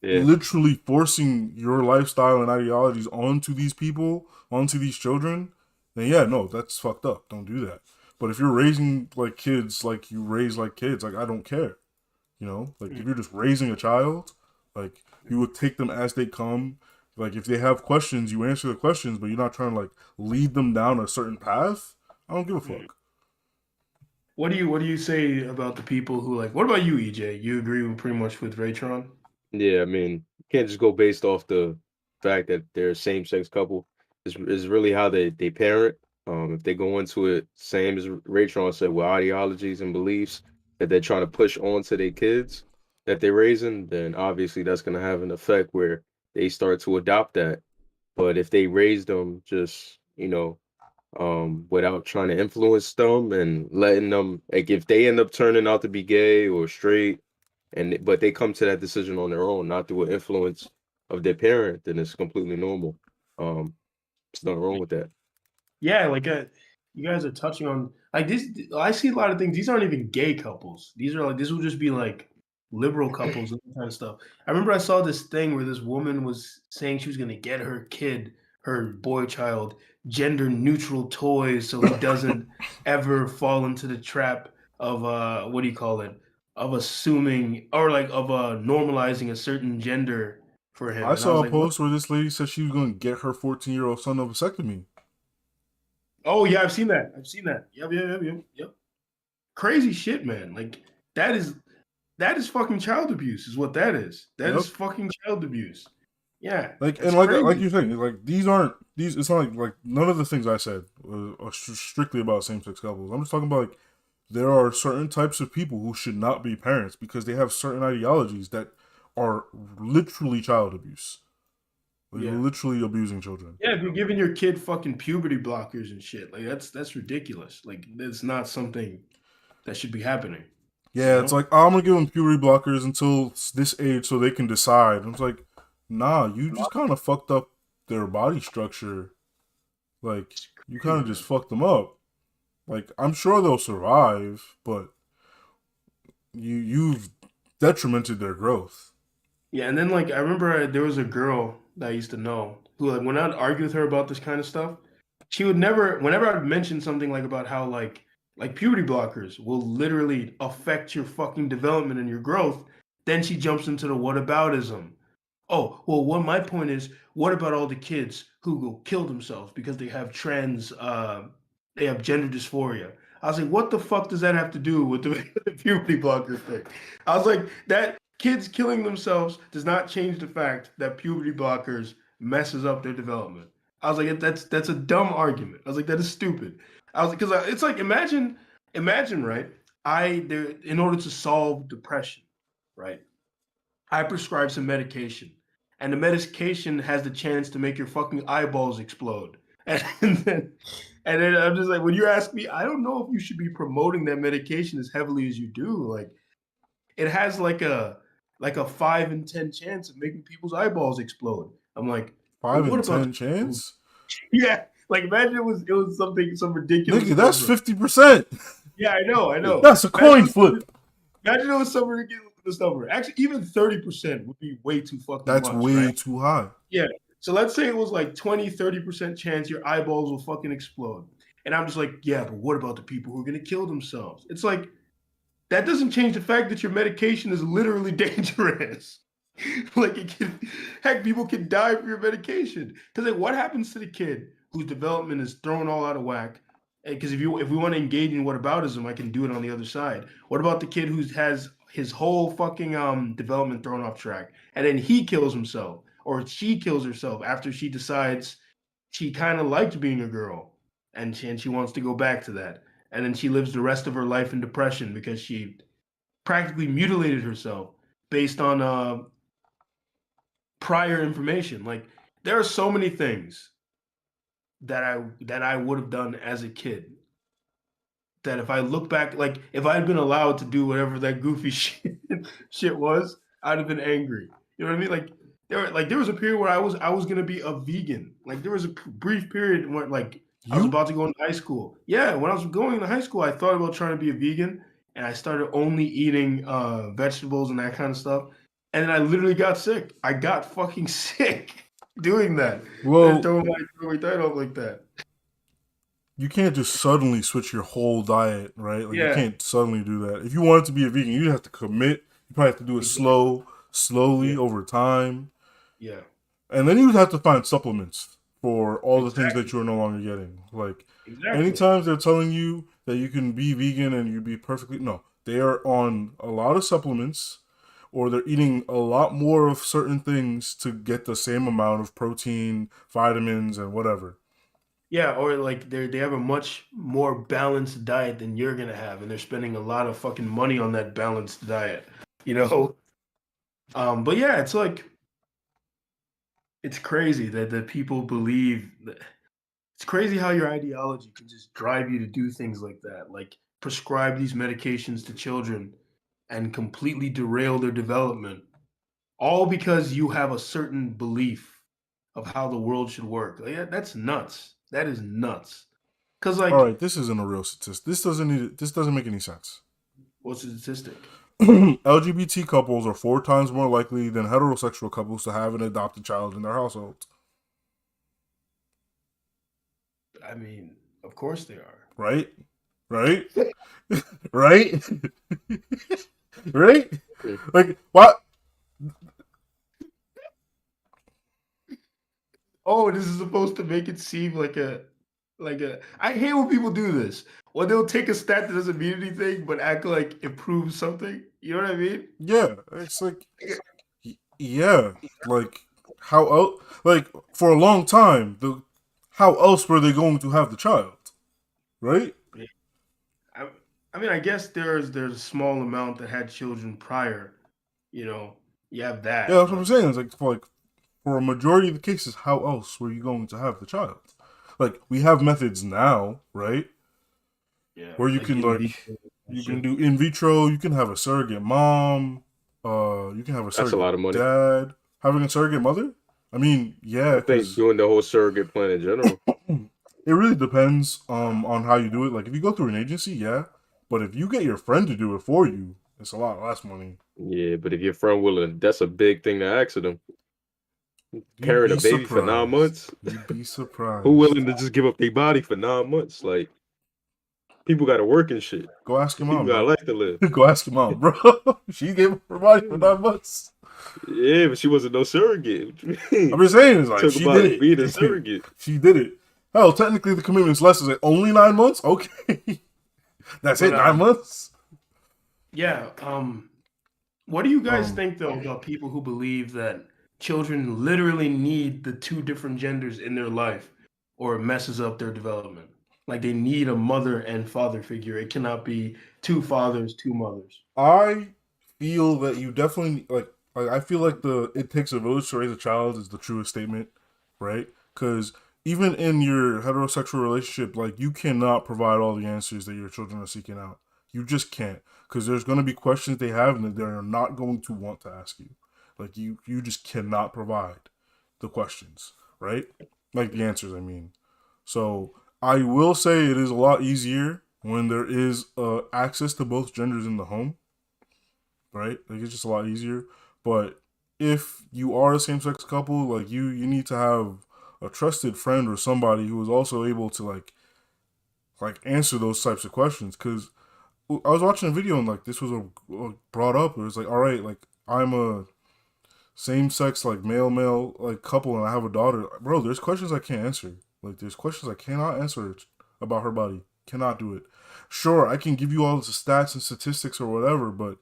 Yeah. literally forcing your lifestyle and ideologies onto these people, onto these children, then yeah, no, that's fucked up. Don't do that. But if you're raising like kids, like you raise like kids, like I don't care. You know, like if you're just raising a child, like you would take them as they come. Like if they have questions, you answer the questions, but you're not trying to like lead them down a certain path. I don't give a Mhm. fuck. What do you say about the people who like? What about you, EJ? You agree with pretty much with Raytron? Yeah, I mean, you can't just go based off the fact that they're a same-sex couple. Is really how they parent. If they go into it same as Raytron said, with ideologies and beliefs that they're trying to push onto their kids that they're raising, then obviously that's going to have an effect where they start to adopt that. But if they raise them just, without trying to influence them and letting them, like, if they end up turning out to be gay or straight but they come to that decision on their own, not through an influence of their parent, then it's completely normal. Um, there's nothing wrong with that. Yeah, like you guys are touching on like this. I see a lot of things. These aren't even gay couples. These are like this will just be like liberal couples and that kind of stuff. I remember I saw this thing where this woman was saying she was gonna get her kid, her boy child, gender neutral toys so he doesn't ever fall into the trap of what do you call it? Of assuming or like of normalizing a certain gender for him. I And I was saw a like, what? post where this lady said she was going to get her 14-year-old son a vasectomy. Oh yeah, I've seen that. I've seen that. Yep. Crazy shit, man. Like that is that is fucking child abuse, is what that is. That is Yep. fucking child abuse. Yeah, Like that's and like crazy. you're saying, like these aren't these. It's not like none of the things I said are strictly about same sex couples. I'm just talking about like there are certain types of people who should not be parents because they have certain ideologies that are literally child abuse, like Yeah. literally abusing children. Yeah, if you're giving your kid fucking puberty blockers and shit, like that's ridiculous. Like that's not something that should be happening. You Yeah, it's know? like oh, I'm gonna give them puberty blockers until this age so they can decide. And it's like, nah, you just kind of fucked up their body structure. Like It's you kind crazy, of just man. fucked them up. Like I'm sure they'll survive, but you've detrimented their growth. Yeah, and then like I remember there was a girl that I used to know who like when I'd argue with her about this kind of stuff, she would never whenever I'd mention something like about how like puberty blockers will literally affect your fucking development and your growth, then she jumps into the whataboutism. Oh, well, what my point is, what about all the kids who will kill themselves because they have gender dysphoria? I was like, what the fuck does that have to do with the, the puberty blocker thing? I was like, that kids killing themselves does not change the fact that puberty blockers messes up their development. I was like, that's a dumb argument. I was like, that is stupid. I was like, because it's like imagine right? In order to solve depression, right? I prescribe some medication, and the medication has the chance to make your fucking eyeballs explode. And then, and then I'm just like, when you ask me, I don't know if you should be promoting that medication as heavily as you do. Like, it has like a 5 in 10 chance of making people's eyeballs explode. I'm like, well, Five what and about the ten people chance, yeah, like imagine it was some ridiculous nigga. That's number. 50%. Yeah, I know. That's a coin flip. Imagine it was some ridiculous number. Actually, even 30% would be way too fucking That's much, right? way too high. Yeah. So let's say it was like 20, 30% chance your eyeballs will fucking explode. And I'm just like, yeah, but what about the people who are going to kill themselves? It's like, that doesn't change the fact that your medication is literally dangerous. Like, heck, people can die for your medication. Because like, what happens to the kid whose development is thrown all out of whack? Because if we want to engage in whataboutism, I can do it on the other side. What about the kid who has his whole fucking development thrown off track, and then he kills himself or she kills herself after she decides she kind of liked being a girl and she wants to go back to that, and then she lives the rest of her life in depression because she practically mutilated herself based on prior information. Like there are so many things that I would have done as a kid that if I look back, like if I had been allowed to do whatever that goofy shit was, I'd have been angry. You know what I mean? There was a period where I was gonna be a vegan. Like there was a brief period when like I was You? about to go into high school. Yeah, when I was going into high school, I thought about trying to be a vegan, and I started only eating vegetables and that kind of stuff. And then I literally got sick. I got fucking sick doing that. And Well, throwing my diet off like that. you can't just suddenly switch your whole diet, right? Like you Yeah, can't suddenly do that. If you wanted to be a vegan, you have to commit. You probably have to do it exactly. slowly Yeah, over time. yeah, And then you would have to find supplements for all the things that exactly, you're no longer getting. Like, exactly. anytime they're telling you that you can be vegan and you be perfectly, no, they are on a lot of supplements or they're eating a lot more of certain things to get the same amount of protein, vitamins, and whatever. Yeah, or like they have a much more balanced diet than you're gonna have, and they're spending a lot of fucking money on that balanced diet. You know? But yeah, it's like it's crazy that people believe that it's crazy how your ideology can just drive you to do things like that. Like prescribe these medications to children and completely derail their development, all because you have a certain belief of how the world should work. Like, yeah, that's nuts. That is nuts. Cause All like, right, this isn't a real statistic. This doesn't need. This doesn't make any sense. what's the statistic? LGBT couples are 4 times more likely than heterosexual couples to have an adopted child in their household. I mean, of course they are. Right? Right? Right? Right? Mm. Like what? Oh, this is supposed to make it seem like a. I hate when people do this. When they'll take a stat that doesn't mean anything, but act like it proves something. You know what I mean? Yeah, it's like yeah, like how else? Like for a long time, the how else were they going to have the child? Right? Yeah. I, I mean, I guess there's a small amount that had children prior. You know, you have Yeah, that, that's what I'm but saying. It's like for a majority of the cases, how else were you going to have the child? Like we have methods now, right? yeah, Where you like can in vitro and you can shit. do in vitro, you can have a surrogate mom, you can have a That's a surrogate lot of money. dad, having a surrogate mother. I mean, yeah, I think because doing the whole surrogate plan in general. it really depends on how you do it. Like if you go through an agency, yeah, but if you get your friend to do it for you, it's a lot less money. Yeah, but if your friend willing, that's a big thing to ask of them. You'd Carrying a be baby for nine surprised. months. You'd be Who surprised. willing to just give up their body for 9 months? Like people got to work and shit. Go ask your People mom, got a bro. life to live. Go ask your mom, bro. She gave up her body for Yeah, 9 months. yeah, but she wasn't no surrogate. What you I'm mean? just saying, it's like Talk she did about being a it. surrogate. She did it. Hell, technically the commitment's less. Is like only 9 months? Okay, that's But it. 9 months. yeah. What do you guys Um, think though about people who believe that children literally need the two different genders in their life, or it messes up their development? Like they need a mother and father figure. It cannot be two fathers, two mothers. I feel that you definitely like. I feel like the "it takes a village to raise a child" is the truest statement, right? Because even in your heterosexual relationship, like you cannot provide all the answers that your children are seeking out. You just can't, because there's going to be questions they have and that they're not going to want to ask you. Like you just cannot provide the questions, right? Like the answers, I mean. So I will say it is a lot easier when there is access to both genders in the home, right? Like it's just a lot easier. But if you are a same sex couple, like you need to have a trusted friend or somebody who is also able to like answer those types of questions. Because I was watching a video and like this was brought up. It was like, all right, like I'm a same sex like male like couple and I have a daughter, bro. There's questions I can't answer. Like there's questions I cannot answer about her body. Cannot do it. Sure, I can give you all the stats and statistics or whatever, but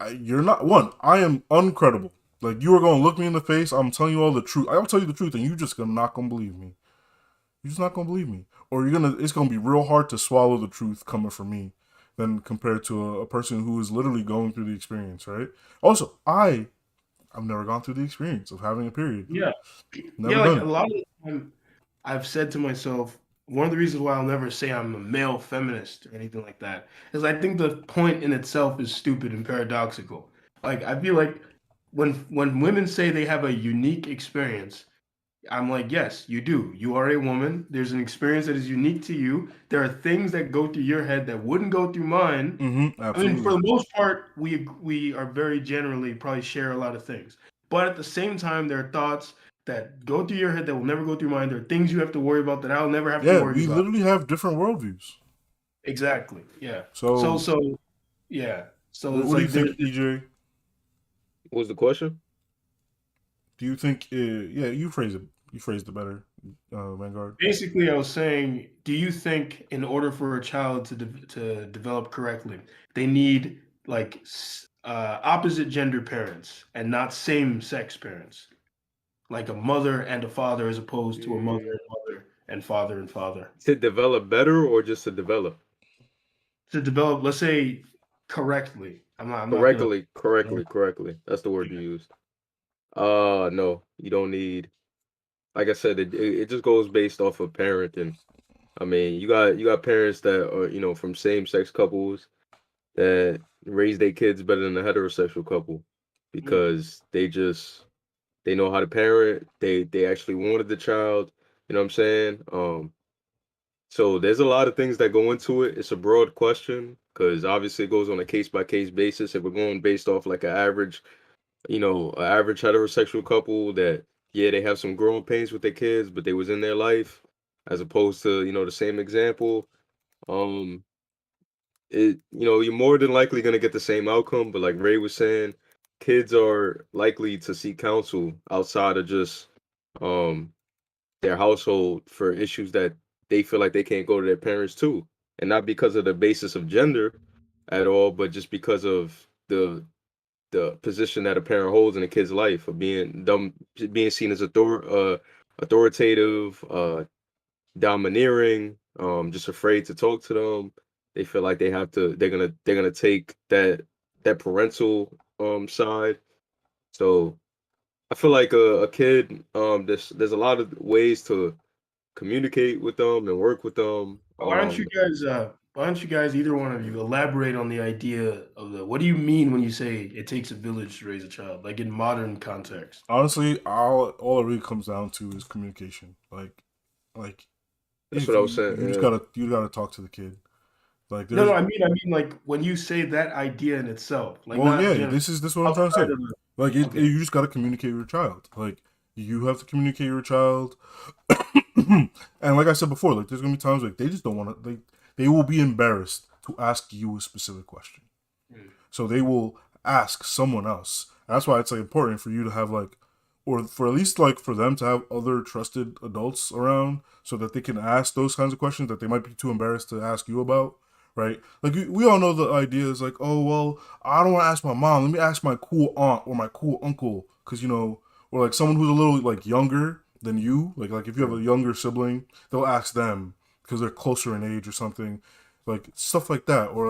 you're not one. I am uncredible. Like you are gonna look me in the face. I'm telling you all the truth. I'll tell you the truth, and you just gonna not gonna believe me. You're just not gonna believe me, or you're gonna. It's gonna be real hard to swallow the truth coming from me, than compared to a person who is literally going through the experience, right? Also, I've never gone through the experience of having a period. Yeah. Never Yeah, like done a it. lot of the time I've said to myself, one of the reasons why I'll never say I'm a male feminist or anything like that is I think the point in itself is stupid and paradoxical. Like I feel like when women say they have a unique experience, I'm like, yes, you do. You are a woman. There's an experience that is unique to you. There are things that go through your head that wouldn't go through mine. I mean, for Absolutely. the most part, we are very generally probably share a lot of things. But at the same time, there are thoughts that go through your head that will never go through mine. There are things you have to worry about that I'll never have to Yeah, worry we about. literally have different worldviews. Exactly. Yeah. So So, so yeah. So it's what do you like think, EJ? What was the question? Do you think? Yeah, you phrase it. You phrased it better, Vanguard. basically, I was saying, do you think in order for a child to develop correctly, they need like opposite gender parents and not same sex parents, like a mother and a father, as opposed to a mother Mm, and mother and father and father, to develop better or just to develop to develop, let's say, correctly? I'm not gonna. correctly. That's the word you used. No, you don't need. Like I said, it just goes based off of parenting. I mean, you got parents that are from same sex couples that raise their kids better than a heterosexual couple Mm. because they know how to parent. They actually wanted the child. You know what I'm saying? So there's a lot of things that go into it. It's a broad question because obviously it goes on a case by case basis. If we're going based off like an average heterosexual couple that yeah, they have some growing pains with their kids, but they was in their life, as opposed to the same example. Um, you're more than likely gonna get the same outcome. But like Ray was saying, kids are likely to seek counsel outside of just um their household for issues that they feel like they can't go to their parents too, and not because of the basis of gender at all, but just because of the position that a parent holds in a kid's life of being seen as authoritative, domineering, just afraid to talk to them. They feel like they're gonna take that parental side. So I feel like a kid, there's a lot of ways to communicate with them and work with them. Why don't you guys? Why don't you guys, either one of you, elaborate on the idea of the? What do you mean when you say it takes a village to raise a child, like in modern context? Honestly, all it really comes down to is communication. Like That's if what I was you saying. you just Yeah. gotta talk to the kid. Like No, there's I mean, like when you say that idea in itself, like well, not yeah, general this is what I'm trying to outside say. of the. Like Okay. you just gotta communicate with your child. Like you have to communicate with your child. And like I said before, like there's gonna be times like they just don't want to. They will be embarrassed to ask you a specific question. Mm. So they will ask someone else. That's why it's like important for you to have like, or for at least like for them to have other trusted adults around so that they can ask those kinds of questions that they might be too embarrassed to ask you about. Right? Like we all know the idea is like, oh well, I don't want to ask my mom. Let me ask my cool aunt or my cool uncle, because or like someone who's a little like younger than you. Like if you have a younger sibling, they'll ask them because they're closer in age or something, like stuff like that. Or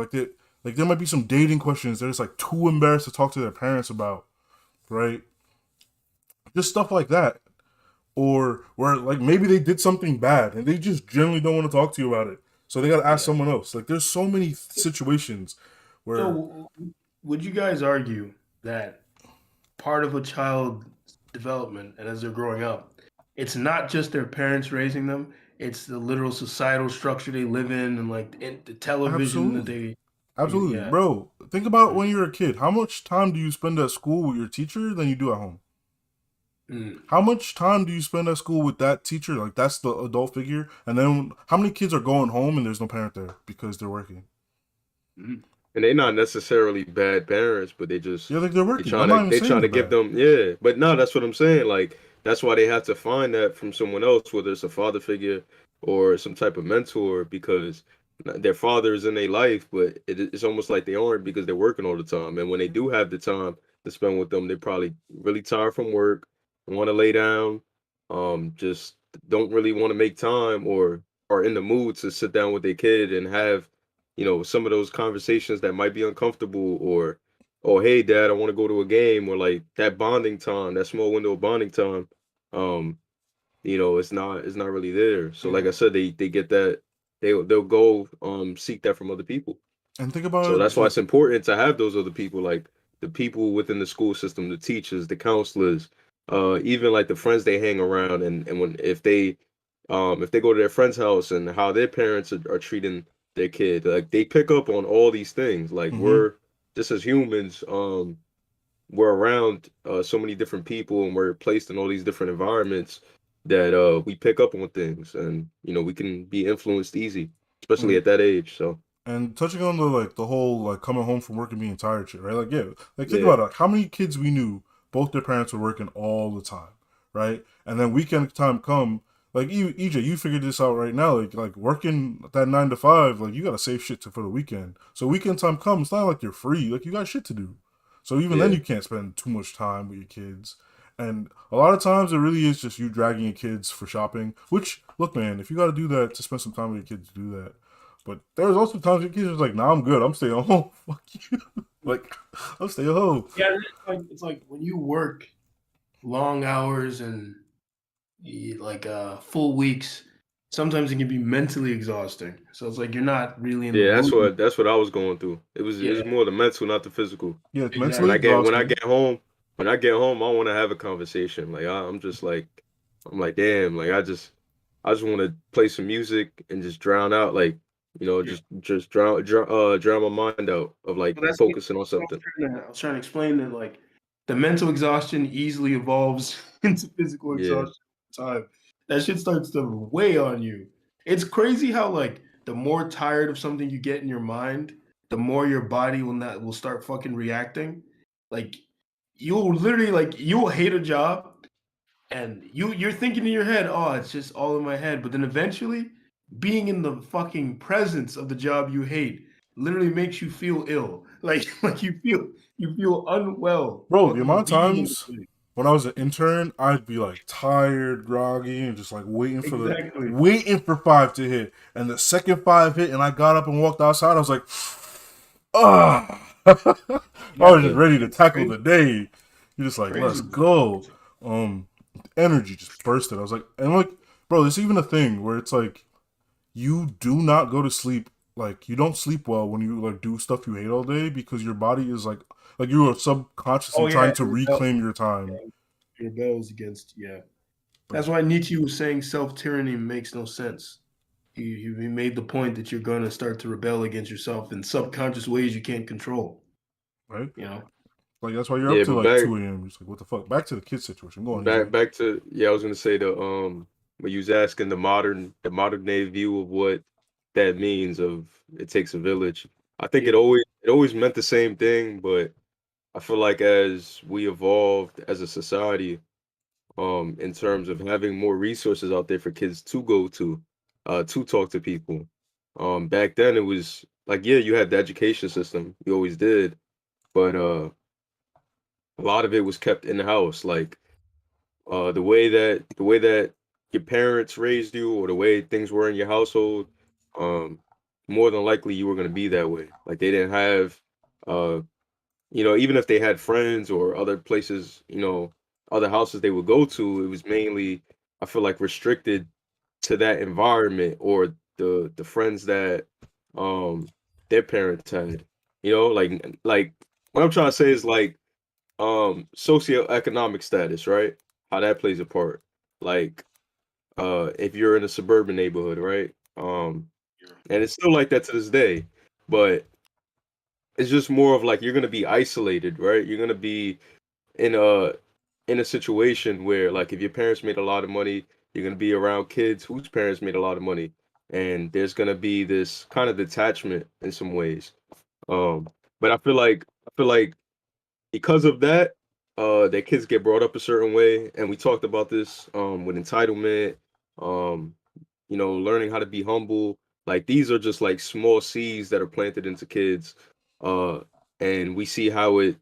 like there might be some dating questions they're just like too embarrassed to talk to their parents about, right? Just stuff like that. Or where like maybe they did something bad and they just generally don't want to talk to you about it. So they gotta ask Yeah. someone else. Like there's so many situations where So, would you guys argue that part of a child's development and as they're growing up, it's not just their parents raising them; it's the literal societal structure they live in and like the television that absolutely. they. Absolutely. Yeah. Bro, think about Mm. when you're a kid. How much time do you spend at school with your teacher than you do at home? Mm. How much time do you spend at school with that teacher? Like that's the adult figure. And then how many kids are going home and there's no parent there because they're working? Mm. And they're not necessarily bad parents, but they just Yeah, like they're they working. I'm trying not to even they saying trying they're to give bad. them yeah. But no, that's what I'm saying. Like that's why they have to find that from someone else, whether it's a father figure or some type of mentor, because their father is in their life, but it's almost like they aren't because they're working all the time. And when they do have the time to spend with them, they're probably really tired from work, want to lay down, just don't really want to make time or are in the mood to sit down with their kid and have, some of those conversations that might be uncomfortable or, oh, hey, dad, I want to go to a game or like that bonding time, that small window of bonding time. Um, it's not really there. So like I said, they get that they'll go seek that from other people. And think So about that's it why like it's important to have those other people, like the people within the school system, the teachers, the counselors, even like the friends they hang around, and when if they go to their friend's house and how their parents are treating their kid, like they pick up on all these things. Like hmm we're just as humans, we're around so many different people and we're placed in all these different environments that we pick up on things and we can be influenced easy, especially and at that age. So and touching on the whole like coming home from work and being tired shit, right? Like yeah, like think yeah, about it. Like, how many kids we knew both their parents were working all the time, right? And then weekend time come, like EJ, you figured this out right now. Like working that 9 to 5, like you gotta save shit for the weekend. So weekend time comes, it's not like you're free. Like you got shit to do. So even then yeah, you can't spend too much time with your kids. And a lot of times it really is just you dragging your kids for shopping. Which look, man, if you got to do that to spend some time with your kids, do that. But there's also times your kids are like, "Nah, I'm good. I'm staying home. Fuck you. Like, I'm staying home." Yeah, it's like when you work long hours and like full weeks, sometimes it can be mentally exhausting. So it's like you're not really in the yeah. That's mood. what I was going through. It was Yeah, more the mental, not the physical. Yeah, it's When mentally exactly. I exhausting. get home, I want to have a conversation. Like I'm just like, I'm like, damn, like I just want to play some music and just drown out, like Yeah. just drown my mind out of like Well, that's what focusing on something. I was trying to explain that like the mental exhaustion easily evolves into physical Yeah, exhaustion over time. That shit starts to weigh on you. It's crazy how like the more tired of something you get in your mind, the more your body will start fucking reacting. Like you'll literally like you'll hate a job and you're thinking in your head, oh, it's just all in my head. But then eventually, being in the fucking presence of the job you hate literally makes you feel ill. Like you feel unwell Bro, the amount fucking of being in the times place. when I was an intern, I'd be like tired, groggy, and just like Exactly. waiting for 5 to hit. And the second 5 hit, and I got up and walked outside. I was like, ah, I Yeah, was just ready to it's tackle crazy. the day. You're just like, let's Crazy. go. Um, Energy just bursted. I was like, and like, bro, there's even a thing where it's like you do not go to sleep. Like you don't sleep well when you like do stuff you hate all day because your body is like you are subconsciously Oh yeah, trying to reclaim your time. it rebels against yeah. Like, That's why Nietzsche was saying self tyranny makes no sense. He made the point that you're going to start to rebel against yourself in subconscious ways you can't control. right? You know. Like that's why you're up yeah. to But like 2 a.m. Just like what the fuck? Back to the kid situation. Go on, EJ. back to yeah. I was gonna say when you was asking the modern day view of what that means of it takes a village. I think Yeah. it always meant the same thing, but I feel like as we evolved as a society, in terms of having more resources out there for kids to go to talk to people. Back then it was like, yeah, you had the education system, you always did, but a lot of it was kept in the house. Like the way that your parents raised you or the way things were in your household, um, more than likely you were gonna be that way. Like they didn't have uh even if they had friends or other places, other houses they would go to, it was mainly, I feel like, restricted to that environment or the friends that um their parents had. Like what I'm trying to say is like socioeconomic status, right? How that plays a part. Like if you're in a suburban neighborhood, right? And it's still like that to this day, but it's just more of like you're gonna be isolated, right? You're gonna be in a situation where like if your parents made a lot of money, you're gonna be around kids whose parents made a lot of money, and there's gonna be this kind of detachment in some ways. Um, but I feel like because of that, that kids get brought up a certain way, and we talked about this with entitlement, um, learning how to be humble. Like these are just like small seeds that are planted into kids, uh, and we see how it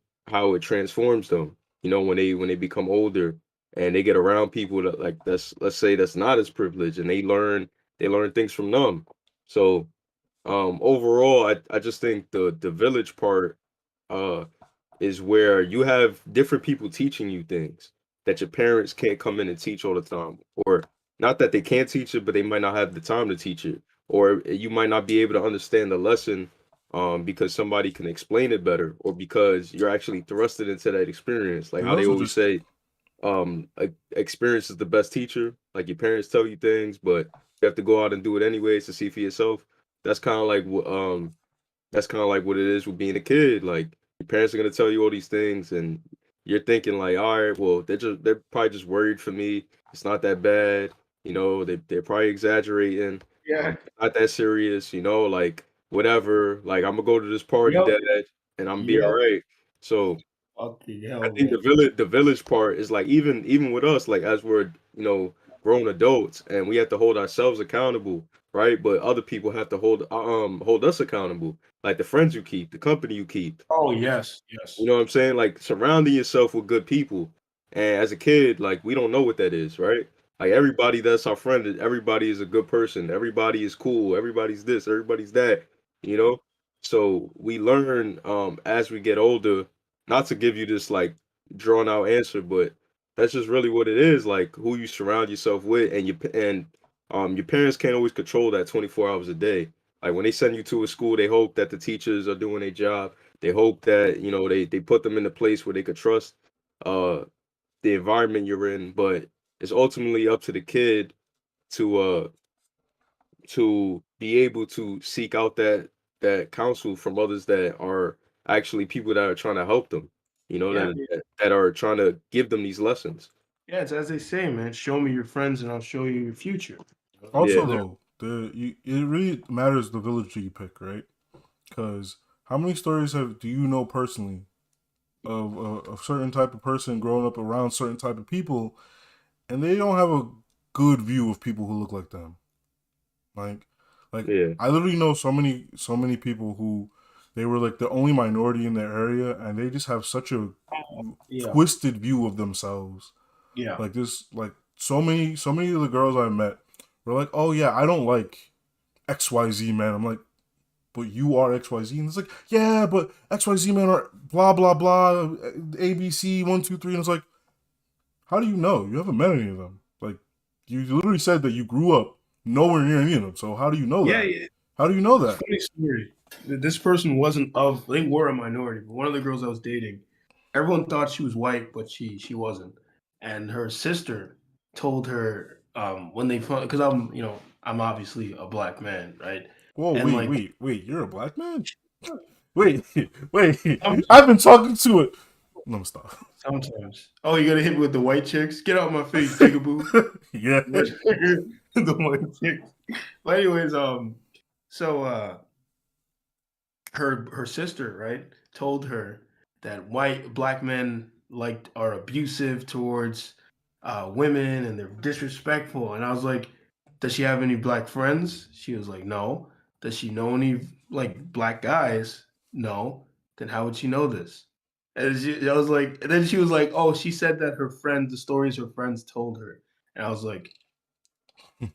transforms them. You know, when they become older and they get around people that like that's let's say that's not as privileged, and they learn things from them. So overall, I just think the village part uh is where you have different people teaching you things that your parents can't come in and teach all the time. Or not that they can't teach it, but they might not have the time to teach it. Or you might not be able to understand the lesson because somebody can explain it better, or because you're actually thrusted into that experience. Like There's how they also always just say, experience is the best teacher. Like your parents tell you things, but you have to go out and do it anyways to see for yourself. That's kind of like what it is with being a kid. Like your parents are gonna tell you all these things, and you're thinking like, all right, well, they're probably just worried for me. It's not that bad, they're probably exaggerating. Yeah. Not that serious, like whatever. Like I'm gonna go to this party, Yep. dad, and I'm gonna be all Yep. right. So Fucking I hell, think man. the village part is like even with us, like as we're grown adults and we have to hold ourselves accountable, right? But other people have to hold us accountable, like the friends you keep, the company you keep. Oh yes, You yes. know what I'm saying? Like surrounding yourself with good people. And as a kid, like we don't know what that is, right? Like everybody that's our friend, everybody is a good person. Everybody is cool. Everybody's this, everybody's that, you know? So we learn as we get older, not to give you this like drawn out answer, but that's just really what it is, like who you surround yourself with, and your parents can't always control that 24 hours a day. Like when they send you to a school, they hope that the teachers are doing their job. They hope that, they put them in a place where they could trust uh the environment you're in, but it's ultimately up to the kid to be able to seek out that counsel from others that are actually people that are trying to help them, Yeah, that are trying to give them these lessons. yeah. It's as they say, man. Show me your friends, and I'll show you your future. Yeah. also though it really matters the village you pick, right? Because how many stories do you know personally of a certain type of person growing up around certain type of people, and they don't have a good view of people who look like them. Like, like Yeah. I literally know so many people who they were like the only minority in their area, and they just have such a Yeah, twisted view of themselves. yeah, Like this, like so many of the girls I met were like, "Oh yeah, I don't like XYZ man." I'm like, but you are XYZ. And it's like, yeah, but XYZ men are blah, blah, blah, ABC, 1, 2, 3. And it's like, how do you know? You haven't met any of them. Like, you literally said that you grew up nowhere near any of them. So how do you know yeah. that? Yeah. How do you know It's that? a funny story. This person wasn't of. They were a minority, but one of the girls I was dating, everyone thought she was white, but she wasn't. And her sister told her when they found, because I'm obviously a black man, right? Whoa, And wait, like wait, wait. You're a black man? Wait, wait. some- I've been talking to it. No, stop. sometimes, oh, you gotta hit me with the white chicks. Get out my face, jigaboo. Yeah. The white chicks. But anyways, so her sister, right, told her that black men are abusive towards women and they're disrespectful. And I was like, does she have any black friends? She was like, no. Does she know any like black guys? No. Then how would she know this? I was like, and then she was like, oh, she said that the stories her friends told her. And I was like, and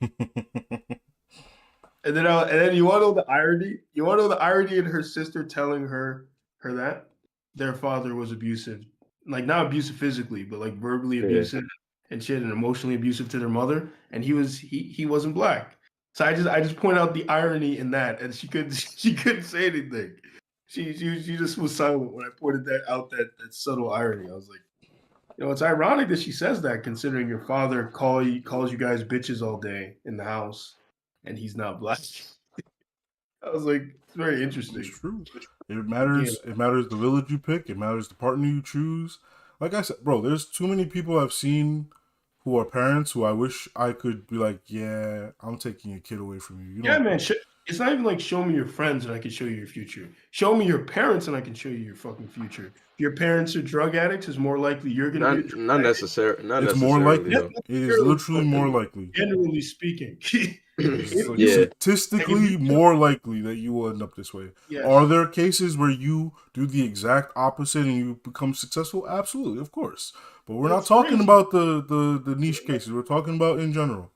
then you want to know the irony? You want to know the irony in her sister telling her that their father was abusive, like not abusive physically, but like verbally Yeah. abusive and shit, and emotionally abusive to their mother, and he wasn't black. So I just point out the irony in that, and she couldn't she couldn't say anything. She just was silent when I pointed that out, that subtle irony. I was like, it's ironic that she says that, considering your father calls you guys bitches all day in the house, and he's not black. I was like, it's very It's interesting. true. It Yeah, matters. It matters the village you pick. It matters the partner you choose. Like I said, bro, there's too many people I've seen who are parents who I wish I could be like, yeah, I'm taking your kid away from you. You yeah, don't. man. It's not even like show me your friends and I can show you your future. Show me your parents and I can show you your fucking future. If your parents are drug addicts, it's more likely you're going to be a drug Not addict. necessary, not It's more necessarily likely. Not though. It is necessarily, literally but more likely. generally speaking, It's like Yeah. statistically more likely that you will end up this way. Yes. Are there cases where you do the exact opposite and you become successful? Absolutely, of course. But we're not It's talking crazy. about the niche cases. We're talking about in general,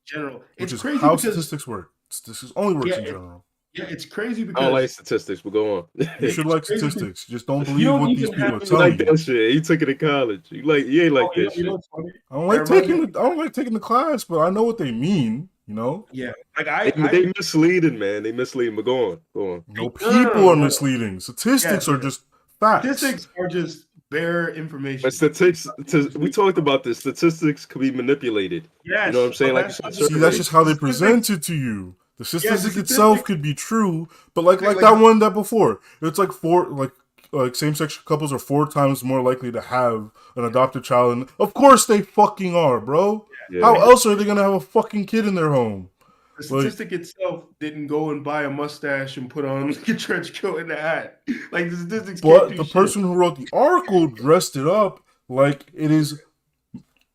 General. which It's is crazy how because statistics work. Statistics only works yeah, in general. it's crazy I don't like because statistics, but go on. You should it's like crazy. statistics. Just don't You believe don't what these even people are have to You telling like you. that shit. You took it in college. You ain't like that you know shit. what's funny? I don't That like reminds me. taking I don't like taking the class, but I know what they mean. You know, Yeah, like They misleading, man. They misleading. But go on. Go on. no no, people are no. misleading. Statistics are Yeah. just facts. Statistics are just bare But information. statistics, we talked about this. Statistics could be manipulated. You know what I'm Yes, saying? but Like you that's said, not the See, that's surveys. just how they statistics. present it to you. The Yeah, the statistic itself statistics. could be true, but like Like, that one that before, it's like same sex couples are 4 times more likely to have an adopted child, and of course they fucking are, bro. How Yeah. else are they gonna have a fucking kid in their home? the Like, statistic itself didn't go and buy a mustache and put on like a trench coat and a hat. Like the statistics can't but do the shit. person who wrote the article dressed it up like it is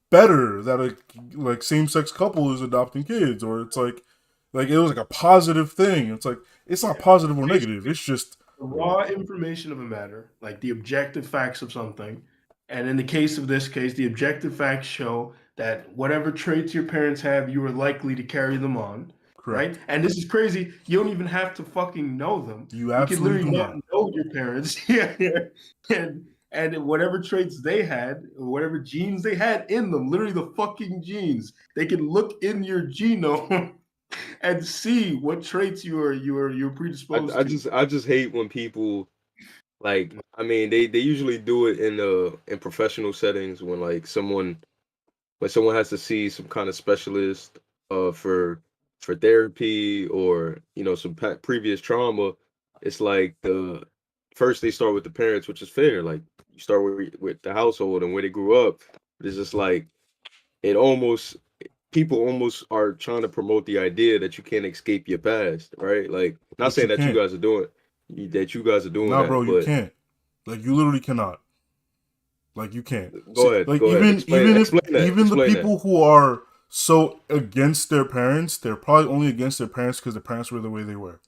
better that a like same sex couple is adopting kids, or it's like it was like a positive thing. It's like it's not positive or negative. Basically, It's just the raw information of a matter, like the objective facts of something. And in the case of this case, the objective facts show that whatever traits your parents have, you are likely to carry them on, right? correct. And this is crazy. You don't even have to fucking know them. You You can absolutely literally do not not. know your parents. Yeah. And whatever traits they had, or whatever genes they had in them, literally the fucking genes, they can look in your genome and see what traits you're predisposed to. I just hate when people like. I mean, they usually do it in professional settings when someone has to see some kind of specialist for therapy or some previous trauma. It's like the first they start with the parents, which is fair. Like you start with the household and where they grew up. It's just like it almost people almost are trying to promote the idea that you can't escape your past, right? Like not But you saying that can't. you guys are doing Nah, bro, that, you but can't. Like you literally cannot. Like you can't. See, go ahead, like go ahead, even the explain that. people who are so against their parents, they're probably only against their parents because their parents were the way they were.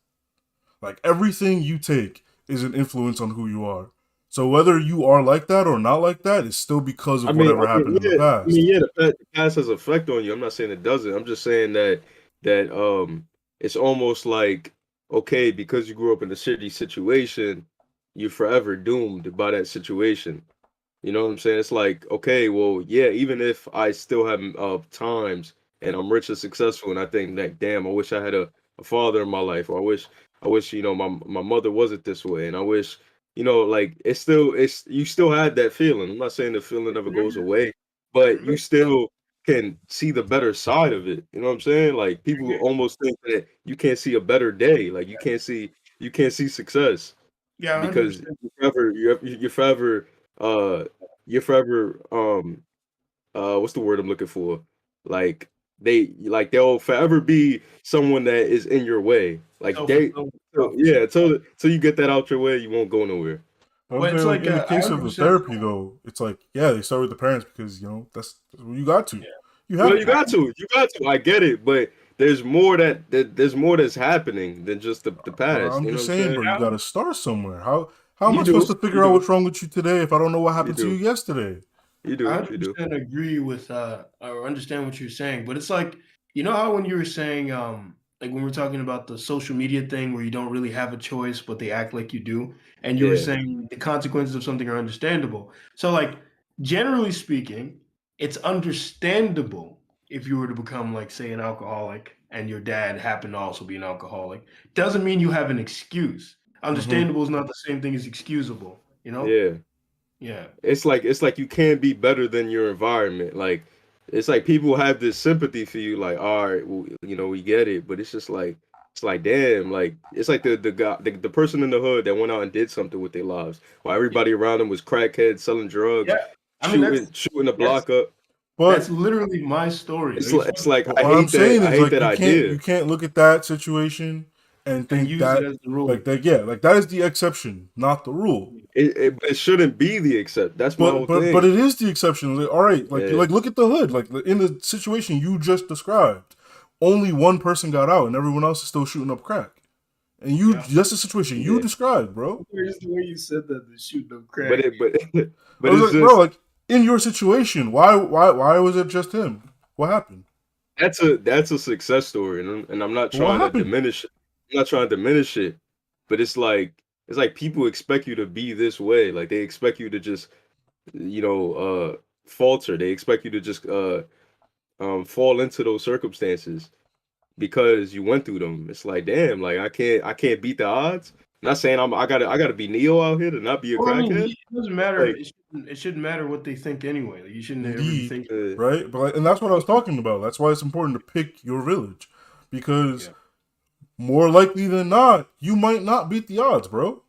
Like everything you take is an influence on who you are. So whether you are like that or not like that is still because of whatever happened in the past. Yeah, the past has effect on you. I'm not saying it doesn't. I'm just saying that it's almost like okay, because you grew up in a shitty situation, you're forever doomed by that situation. You know what I'm saying? It's like, okay, well, yeah, even if I still have times and I'm rich and successful and I think that damn, I wish I had a father in my life, or I wish, my mother wasn't this way, and I wish, like it's you still had that feeling. I'm not saying the feeling never goes away, but you still can see the better side of it. You know what I'm saying? Like people almost think that you can't see a better day. Like you can't see success Yeah, because 100%. you're forever uh you're forever what's the word I'm looking for? Like they'll forever be someone that is in your way. Like Self-fulfilling prophecy. yeah, till you get that out your way, you won't go nowhere. But I'm But it's saying, like, like in the I case of the 100% therapy, though, it's like, yeah, they start with the parents because, that's what you got to. yeah. You Well, have to. you got to. I get it, but there's more that's happening than just the past. I'm You know just what I'm saying, bro, saying? you got to start somewhere. How am I You supposed do, to you figure out do, what's wrong with you today if I don't know what you happened to you do, yesterday? I you do. 100% agree with or understand what you're saying, but it's like how when you were saying like when we're talking about the social media thing where you don't really have a choice but they act like you do, and you were Yeah, saying the consequences of something are understandable. So like generally speaking, it's understandable if you were to become like say an alcoholic and your dad happened to also be an alcoholic. Doesn't mean you have an excuse. Mm-hmm. Understandable is not the same thing as excusable, you know? yeah. Yeah. It's like you can't be better than your environment. Like it's like people have this sympathy for you. Like all right, well, we get it, but it's like damn, like it's like the guy the person in the hood that went out and did something with their lives while Yeah. everybody around them was crackheads selling drugs, Yeah. I mean shooting the that's block up. that's But literally my story. Like, it's It's fucking like what I'm saying I is, hate like, that you idea. can't look at that situation and and think use it that, as the rule. like, that, yeah, like, that is the exception, not the rule. It shouldn't be the except. That's my whole But thing. it is the exception. Like, all right, like, Yeah, look at the hood. Like in the situation you just described, only one person got out and everyone else is still shooting up crack. And that's the situation you described, bro. Just the way you said that, the shooting up crack. But I was like, bro, like in your situation, why was it just him? What happened? That's a success story, and I'm not trying to diminish it. I'm not trying to diminish it, but it's like people expect you to be this way. Like they expect you to just, falter. They expect you to just fall into those circumstances because you went through them. It's like, damn, like I can't beat the odds. I'm not saying I gotta be Neo out here to not be a crackhead. It doesn't matter. Like, it shouldn't matter what they think anyway. Like, you shouldn't ever think right. But and that's what I was talking about. That's why it's important to pick your village, because more likely than not, you might not beat the odds, bro.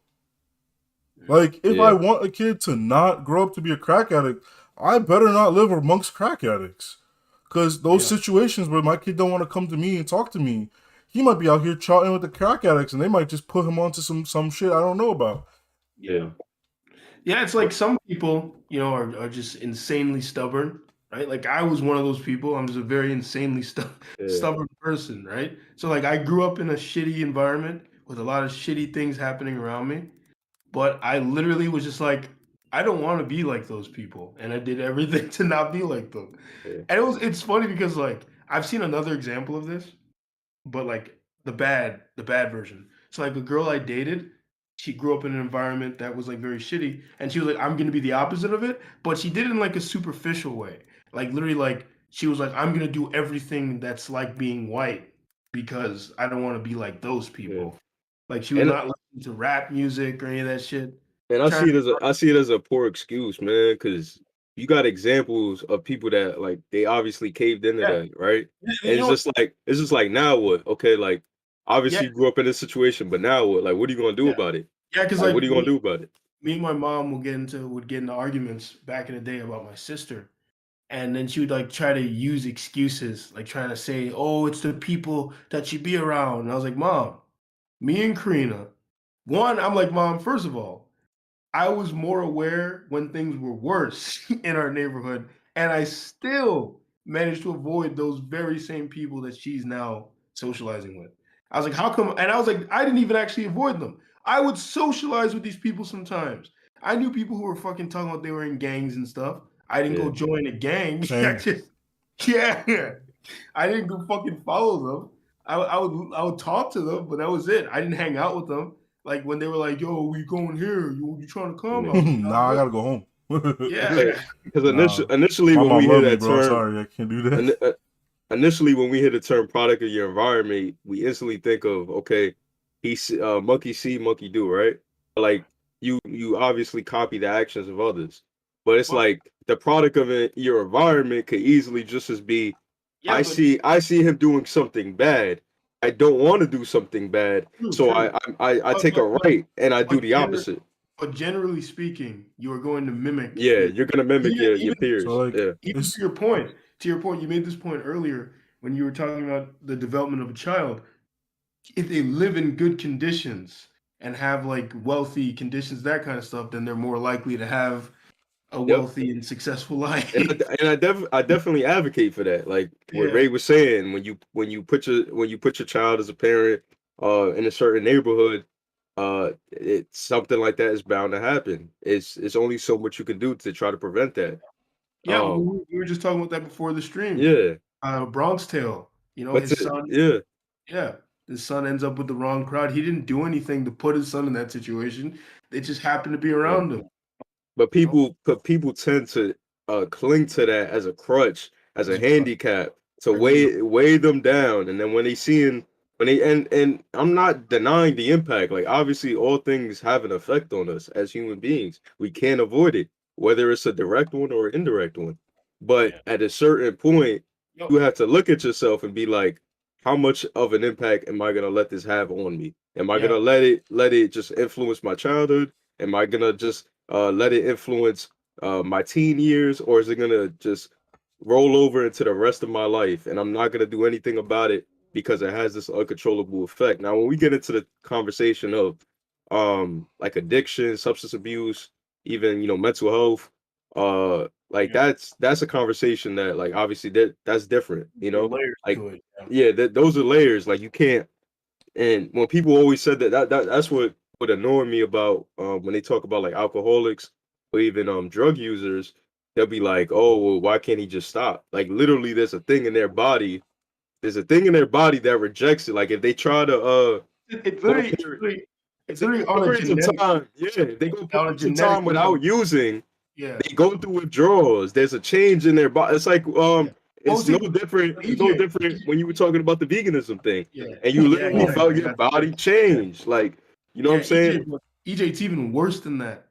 Like if I want a kid to not grow up to be a crack addict, I better not live amongst crack addicts. Because those situations where my kid don't want to come to me and talk to me, he might be out here chatting with the crack addicts and they might just put him onto some shit I don't know about. Yeah, it's like some people, are just insanely stubborn, right? Like I was one of those people. I'm just a very insanely stubborn person, right? So like I grew up in a shitty environment with a lot of shitty things happening around me, but I literally was just like, I don't want to be like those people, and I did everything to not be like them. And it's funny because like I've seen another example of this, but like the bad version. So like a girl I dated, she grew up in an environment that was like very shitty, and she was like, I'm gonna be the opposite of it, but she did it in like a superficial way. Like literally like she was like, I'm gonna do everything that's like being white because I don't want to be like those people. Like she was not listening to rap music or any of that shit. And I see it as a poor excuse, man, because you got examples of people that like they obviously caved into that, right? And it's just like now what? Okay, like obviously you grew up in this situation, but now what? Like what are you gonna do about it? Yeah, because like what are you gonna do about it? Me and my mom would get into arguments back in the day about my sister. And then she would like try to use excuses, like trying to say, "Oh, it's the people that you be around." And I was like, "Mom, me and Karina, one, I'm like, Mom, first of all, I was more aware when things were worse in our neighborhood, and I still managed to avoid those very same people that she's now socializing with." I was like, "How come?" And I was like, I didn't even actually avoid them. I would socialize with these people sometimes. I knew people who were fucking talking about they were in gangs and stuff. I didn't go join a gang. I just, I didn't go fucking follow them. I would talk to them, but that was it. I didn't hang out with them. Like when they were like, "Yo, we going here? You trying to come?" Nah, I gotta go home. Because initially when we hear that term, sorry, I can't do that. Initially when we hear the term "product of your environment," we instantly think of monkey see, monkey do, right? Like you obviously copy the actions of others, but it's like the product of your environment could easily just as be. I see him doing something bad. I don't want to do something bad, so I take a right and I do the opposite. But generally speaking, you are going to mimic. Yeah, you're going to mimic your peers. So like, even to your point, you made this point earlier when you were talking about the development of a child. If they live in good conditions and have like wealthy conditions, that kind of stuff, then they're more likely to have a wealthy and successful life. And I definitely advocate for that. Like what Ray was saying, when you put your child as a parent in a certain neighborhood, it's something like that is bound to happen. It's only so much you can do to try to prevent that. Yeah, we were just talking about that before the stream. Yeah. Bronx Tale, his son. Yeah. His son ends up with the wrong crowd. He didn't do anything to put his son in that situation. They just happened to be around him. But people tend to cling to that as a crutch, as a handicap, to weigh them down. And then when and I'm not denying the impact. Like obviously all things have an effect on us as human beings. We can't avoid it, whether it's a direct one or an indirect one. But at a certain point, you have to look at yourself and be like, how much of an impact am I gonna let this have on me? Am I gonna let it just influence my childhood? Am I gonna just let it influence my teen years, or is it gonna just roll over into the rest of my life and I'm not gonna do anything about it because it has this uncontrollable effect? Now, when we get into the conversation of like addiction, substance abuse, even mental health, Like that's a conversation that like obviously that's different, you There are know? layers Like to it. yeah, those are layers. Like you can't. And when people always said that's what annoyed me about when they talk about like alcoholics or even drug users, they'll be like, oh, well, why can't he just stop? Like literally, there's a thing in their body. There's a thing in their body that rejects it. Like if they try to It's go literally, it's through literally, if it's they literally go on a period of genetic, time, yeah, if they go on a periods of genetic time level. without using, Yeah, they go through withdrawals. There's a change in their body. It's like yeah. it's no See, different. It's no EJ, different when you were talking about the veganism thing, yeah, and you yeah, literally yeah. felt I your got body you. change. Like you know what Yeah, I'm saying? EJ, it's even worse than that.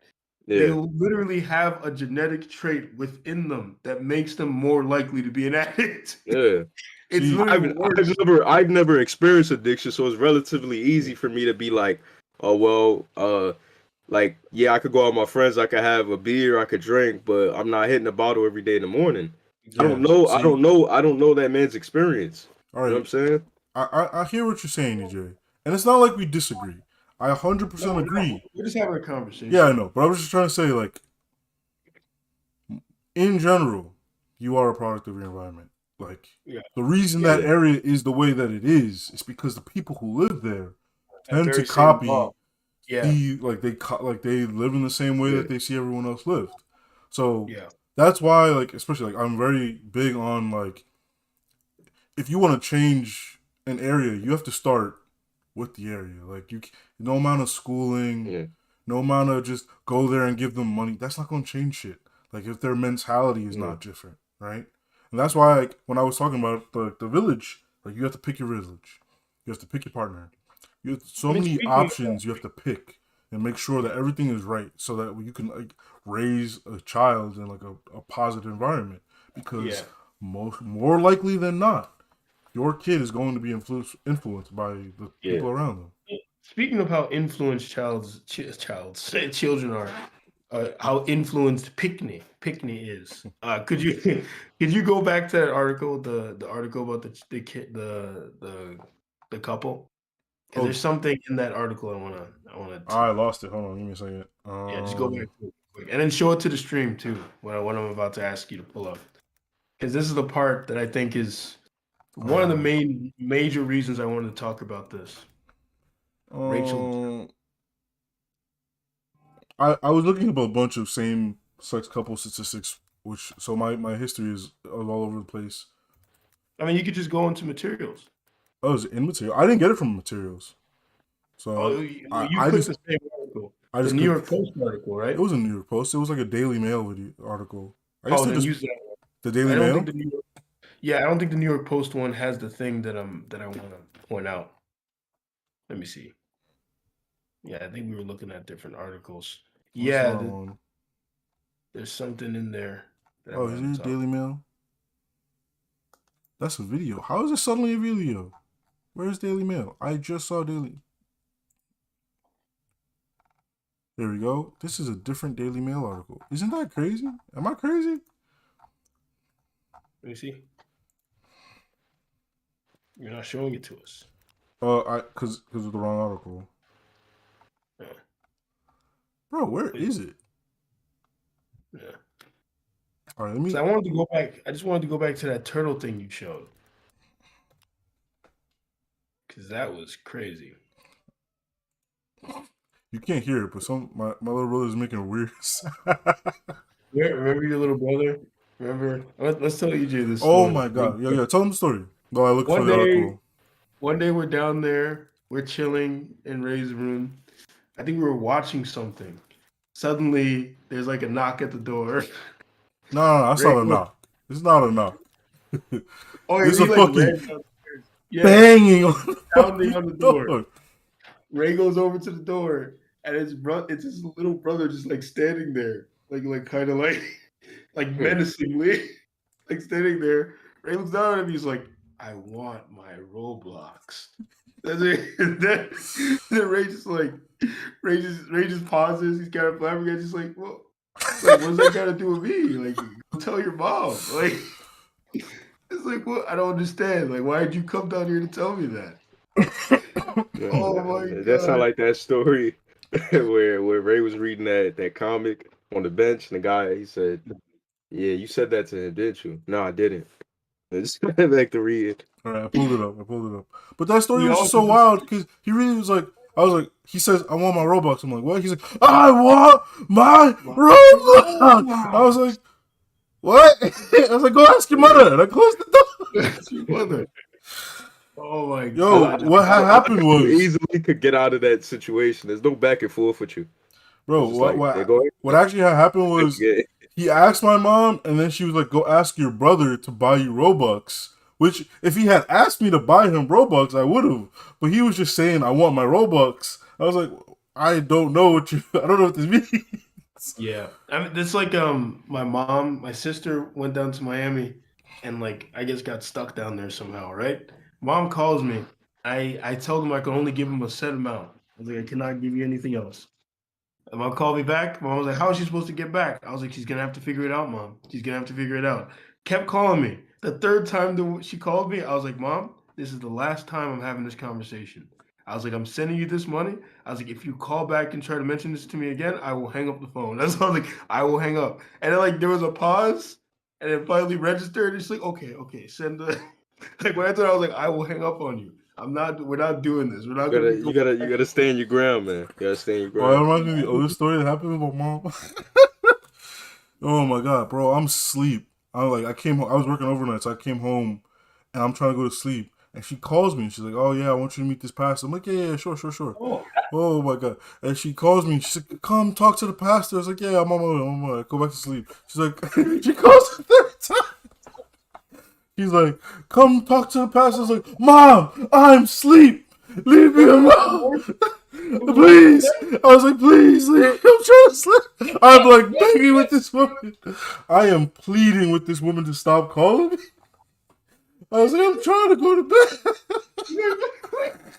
They Yeah, literally have a genetic trait within them that makes them more likely to be an addict. yeah. It's See, literally worse. I've never experienced addiction, so it's relatively easy for me to be like, oh well, like yeah, I could go out with my friends, I could have a beer, I could drink, but I'm not hitting a bottle every day in the morning. I don't yeah. know. I See, don't know. I don't know that man's experience. all You know what right. I'm saying? I hear what you're saying, EJ, and it's not like we disagree. I No, 100% no, agree. we're just having a Yeah, I conversation. know, but I was just trying to say, like, in general, you are a product of your environment. Like, Yeah, the reason yeah, that Yeah, area is the way that it is because the people who live there that tend to very same law. copy Yeah, see like they live in the same way yeah, that they see everyone else lived. So yeah. that's why, like, especially like I'm very big on, like, if you want to change an area, you have to start with the area. Like, no amount of schooling, yeah, no amount of just go there and give them money. That's not going to change shit. Like, if their mentality is yeah, not different, right? And that's why, like, when I was talking about the village, like, you have to pick your village, you have to pick your partner. You have I so mean, many speaking of that, options you have to pick and make sure that everything is right so that you can, like, raise a child in, like, a positive environment, because yeah. more likely than not, your kid is going to be influenced by the yeah. people around them. Speaking of how influenced children are, how influenced Pickney is. Could you could you go back to that article, the article about the kid, the couple? Because Oh, there's something in that article I wanna I lost it. Hold on, give me a second. yeah, just go back to it quick, and then show it to the stream too. What I'm about to ask you to pull up, because this is the part that I think is one of the uh, major reasons I wanted to talk about this. Rachel, um, I was looking up a bunch of same sex couple statistics, which so my history is all over the place. I mean, you could just go into materials. Oh, it was in material. I didn't get it from materials, so Oh, you I clicked just the same article, I the just New clicked. York Post article, It right? was a New York Post. It was like a Daily Mail video article. I guess Oh, they're then just use that. the Daily I don't think Mail. the New York. Yeah, I don't think the New York Post one has the thing that I want to point out. Let me see. Yeah, I think we were looking at different articles. That's Yeah, not one. there's something in there that I Oh, is wanted it to a talk. Daily Mail? That's a video. How is it suddenly a video? Where's Daily Mail? I just saw Daily. There we go. This is a different Daily Mail article. Isn't that crazy? Am I crazy? Let me see. You're not showing it to us. Because of the wrong article, Yeah, bro. Where please. is it? Yeah. All right, let So me. I wanted to go back. I just wanted to go back to that turtle thing you showed, because that was crazy. You can't hear it, but my little brother is making a weird. Remember your little brother? Remember? Let's tell EJ this Oh story. my god! Yeah. Tell him the story while I look for One the day, article. one day we're down there, we're chilling in Ray's room. I think we were watching something. Suddenly, there's like a knock at the door. No, that's Ray not a goes, knock. It's not a knock. oh, It's he a like fucking ran downstairs. Yeah, banging on the pounding on the fucking door. door. Ray goes over to the door, and it's his little brother just like standing there, like kind of like like Hmm. menacingly, like standing there. Ray looks down at him. He's like, "I want my Roblox." That's it. Then Ray just pauses. He's kind of flabbergasted. He's like, "Well, like what's that got to do with me? Like, go tell your mom." Like, it's like, what? I don't understand. Like, why did you come down here to tell me that? Oh my That sound god. like that story where Ray was reading that comic on the bench, and the guy he said, Yeah, you said that to him, didn't you? No, I didn't. Let's back to read. All right, I pulled it up. I pulled it up. But that story We was all just so did the wild because he really was like, I was like, he says, I want my Robux. I'm like, what? He's like, I want my Robux. I was like, what? I was like, go ask your mother. And I closed the door. That's your mother. Oh my Yo, god. what had I like happened how you was, easily could get out of that situation. There's no back and forth with you. bro, It's just like, yeah, go what actually had happened ahead. was Yeah. he asked my mom, and then she was like, go ask your brother to buy you Robux. Which, if he had asked me to buy him Robux, I would have. But he was just saying, I want my Robux. I was like, I don't know what you, I don't know what this means. Yeah, I mean, it's like my sister went down to Miami, and like I just got stuck down there somehow. Right? Mom calls me. I told him I could only give him a set amount. I was like, I cannot give you anything else. And mom called me back. Mom was like, how is she supposed to get back? I was like, she's gonna have to figure it out, mom. She's gonna have to figure it out. Kept calling me. The third time that she called me, I was like, mom, this is the last time I'm having this conversation. I was like, I'm sending you this money. I was like, if you call back and try to mention this to me again, I will hang up the phone. That's what I was like, I will hang up. And then like there was a pause, and it finally registered. It's like, okay, send the like when I told her, I was like, I will hang up on you. We're not doing this. We're not gonna be You gotta stand your ground, man. You gotta stand your Bro, that ground. reminds me of the other story that happened with my mom. Oh my god, bro, I'm asleep. I came home, I was working overnight, so I came home and I'm trying to go to sleep. And she calls me and she's like, oh yeah, I want you to meet this pastor. I'm like, yeah, sure. Oh, Oh my god. And she calls me, she's like, come talk to the pastor. I was like, yeah, I'm on my way, Go back to sleep. She's like, she calls the third time. She's like, come talk to the pastor. I was like, Mom, I'm asleep. Leave me alone. Please. I was like, please, leave. I'm trying to sleep. I'm like begging with this woman. I am pleading with this woman to stop calling me. I was like, I'm trying to go to bed.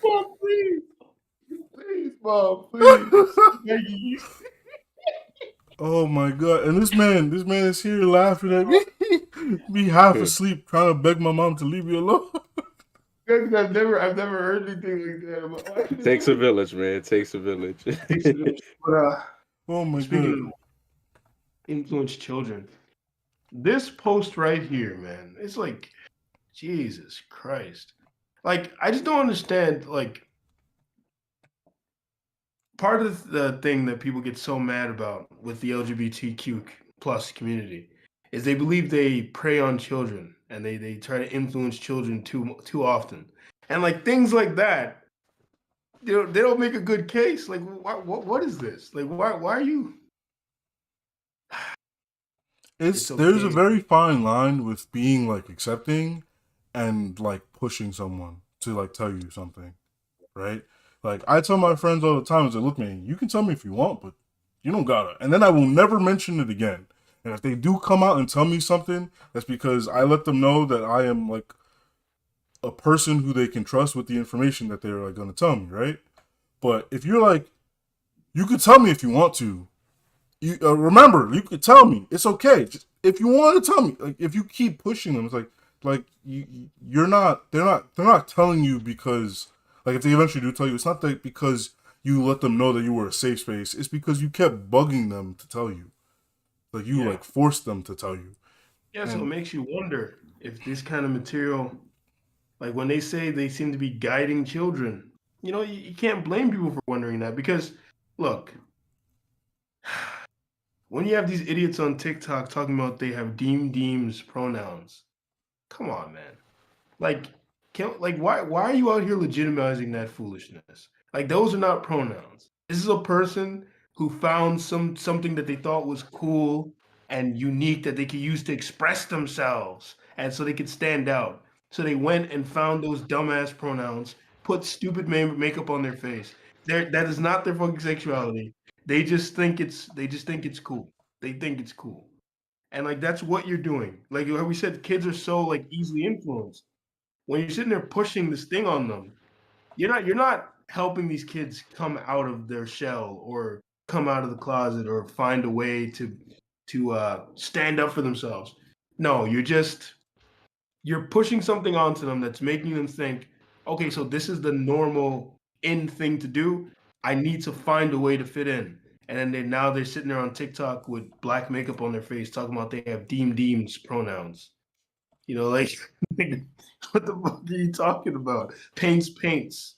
Mom, please, mom, please. Begging you. Oh my god. And this man is here laughing at me. Me half asleep trying to beg my mom to leave me alone. I've never heard anything like that. Takes a village, man. It takes a village. But Oh my speaking god. of influence children, this post right here, man, it's like Jesus Christ. Like I just don't understand. Like part of the thing that people get so mad about with the LGBTQ plus community is they believe they prey on children and they try to influence children too often, and like things like that. They don't make a good case. Like what is this? Like why are you? It's There's a okay. very fine line with being like accepting and like pushing someone to like tell you something, right? Like I tell my friends all the time, I say, look, man, you can tell me if you want, but you don't gotta. And then I will never mention it again. And if they do come out and tell me something, that's because I let them know that I am like a person who they can trust with the information that they're like gonna tell me, right? But if you're like, you could tell me if you want to. You remember, you could tell me. It's okay. Just, if you want to tell me, like if you keep pushing them, it's like you're not. They're not telling you because like if they eventually do tell you, it's not that because you let them know that you were a safe space. It's because you kept bugging them to tell you. Like you Yeah. like forced them to tell you. Yeah, so it And makes you wonder if this kind of material, like when they say they seem to be guiding children, you can't blame people for wondering that because, look, when you have these idiots on TikTok talking about they have deems pronouns, come on, man. Like, why are you out here legitimizing that foolishness? Like, those are not pronouns. This is a person who found something that they thought was cool and unique that they could use to express themselves, and so they could stand out. So they went and found those dumbass pronouns, put stupid makeup on their face. That is not their fucking sexuality. They just think it's cool. They think it's cool. And like that's what you're doing. Like we said, kids are so like easily influenced when you're sitting there pushing this thing on them, you're not helping these kids come out of their shell or come out of the closet or find a way to stand up for themselves. No, you're pushing something onto them that's making them think, okay, so this is the normal in thing to do. I need to find a way to fit in. and then now they're sitting there on TikTok with black makeup on their face, talking about they have deems pronouns. You know, like what the fuck are you talking about? Paints pronouns.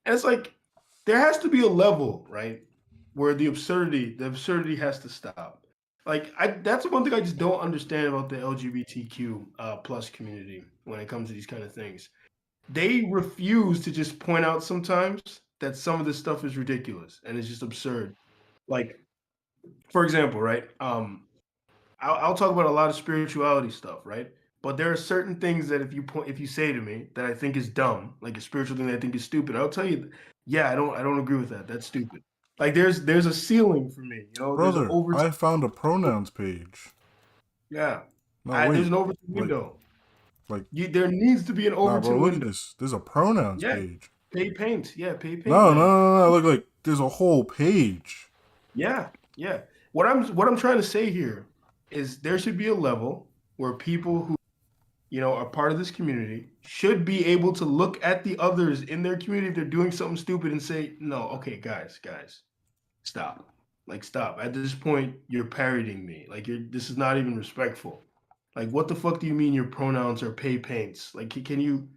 And it's like there has to be a level, right, where the absurdity has to stop. Like that's one thing I just don't understand about the LGBTQ plus community when it comes to these kind of things. They refuse to just point out sometimes that some of this stuff is ridiculous and it's just absurd. Like, for example, right? I'll talk about a lot of spirituality stuff, right? But there are certain things that if you say to me that I think is dumb, like a spiritual thing that I think is stupid, I'll tell you, yeah, I don't agree with that. That's stupid. Like there's a ceiling for me, you know. There's an Brother, over. I found a pronouns page. Yeah, No, there's wait. an overton Like, window. like, There needs to be an nah, bro, overton look at window. this. There's a pronouns Yeah, page. pay paint. Yeah, pay paint. No, man. no. Look, like, there's a whole page. Yeah. What I'm trying to say here is there should be a level where people who are part of this community should be able to look at the others in their community if they're doing something stupid and say, no, okay, guys, stop. Like, stop. At this point, you're parodying me. Like, this is not even respectful. Like, what the fuck do you mean your pronouns are pay paints? Like, can you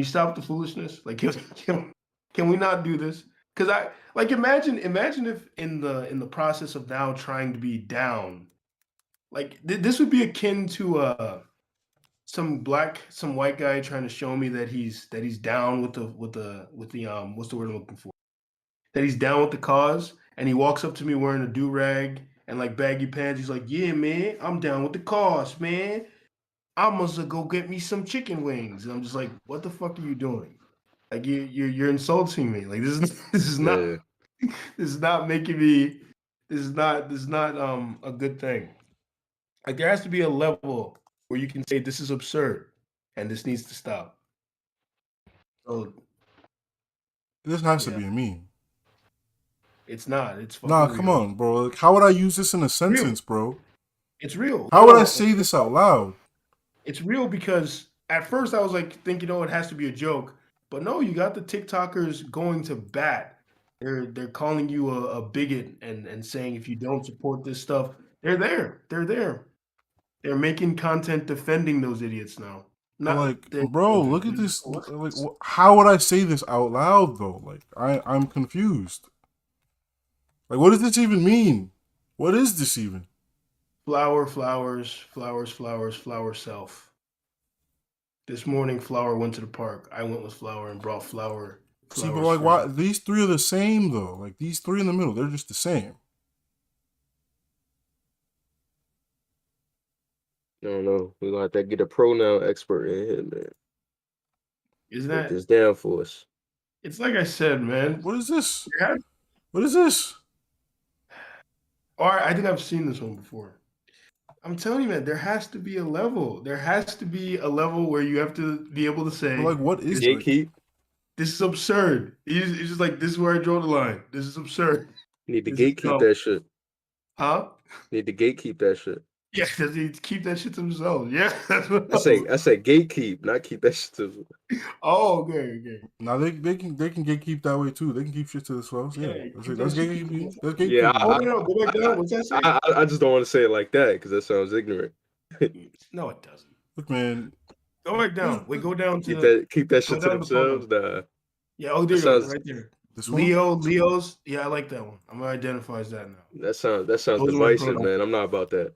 stop the foolishness? Like, can we not do this? Because imagine if in the process of now trying to be down, like this would be akin to some white guy trying to show me that he's down with the what's the word I'm looking for? That he's down with the cause, and he walks up to me wearing a do-rag and like baggy pants. He's like, "Yeah, man, I'm down with the cause, man. I must go get me some chicken wings." And I'm just like, "What the fuck are you doing? Like you're insulting me. Like this is not Yeah. this is not making me this is not a good thing. Like there has to be a level where you can say this is absurd and this needs to stop. So This has to yeah, be a meme. it's not. It's Nah, fucking come real. on, bro. Like, how would I use this in a Real. sentence, bro? It's real. How would I No, say this out loud? it's real because at first I was like thinking, oh, it has to be a joke. But no, you got the TikTokers going to bat. They're calling you a bigot and saying if you don't support this stuff, they're there. They're there. They're making content defending those idiots now. But Not like, bro, look at this. Like, how would I say this out loud though? Like, I'm confused. Like, what does this even mean? What is this even? flower, flower self. This morning, Flower went to the park. I went with Flower and brought Flower See, but flowers like, for why her. these three are the same though? Like, these three in the middle, they're just the same. I don't know. We're gonna have to get a pronoun expert in here, man. Isn't Break that? this down for us. It's like I said, man. What is this? Yeah. What is this? Or I think I've seen this one before. I'm telling you, man, there has to be a level. There has to be a level where you have to be able to But say, like, what is like? Gatekeep. this is absurd. It's just like, this is where I draw the line. This is absurd. Need to This is gatekeep dumb. that shit. Huh? Need to gatekeep that shit. Yeah, they need to keep that shit to themselves. Yeah, that's what I say gatekeep, not keep that shit to. Oh, okay. Now they can gatekeep that way too. They can keep shit to themselves. Yeah, Yeah, that's keep it. That's that shit to gatekeeping. themselves. That's Yeah, gatekeeping. Oh, no, go back down. What's that say? I just don't want to say it like that because that sounds ignorant. No, it doesn't. Look, man. Go back down. Wait, go down to Keep that go shit to down to photo. themselves. Nah, Yeah, oh, there that you go, sounds right there. This one. Leo's. Yeah, I like that one. I'm gonna identify as that now. that sounds Those are my divisive, pronouns. man. I'm not about that.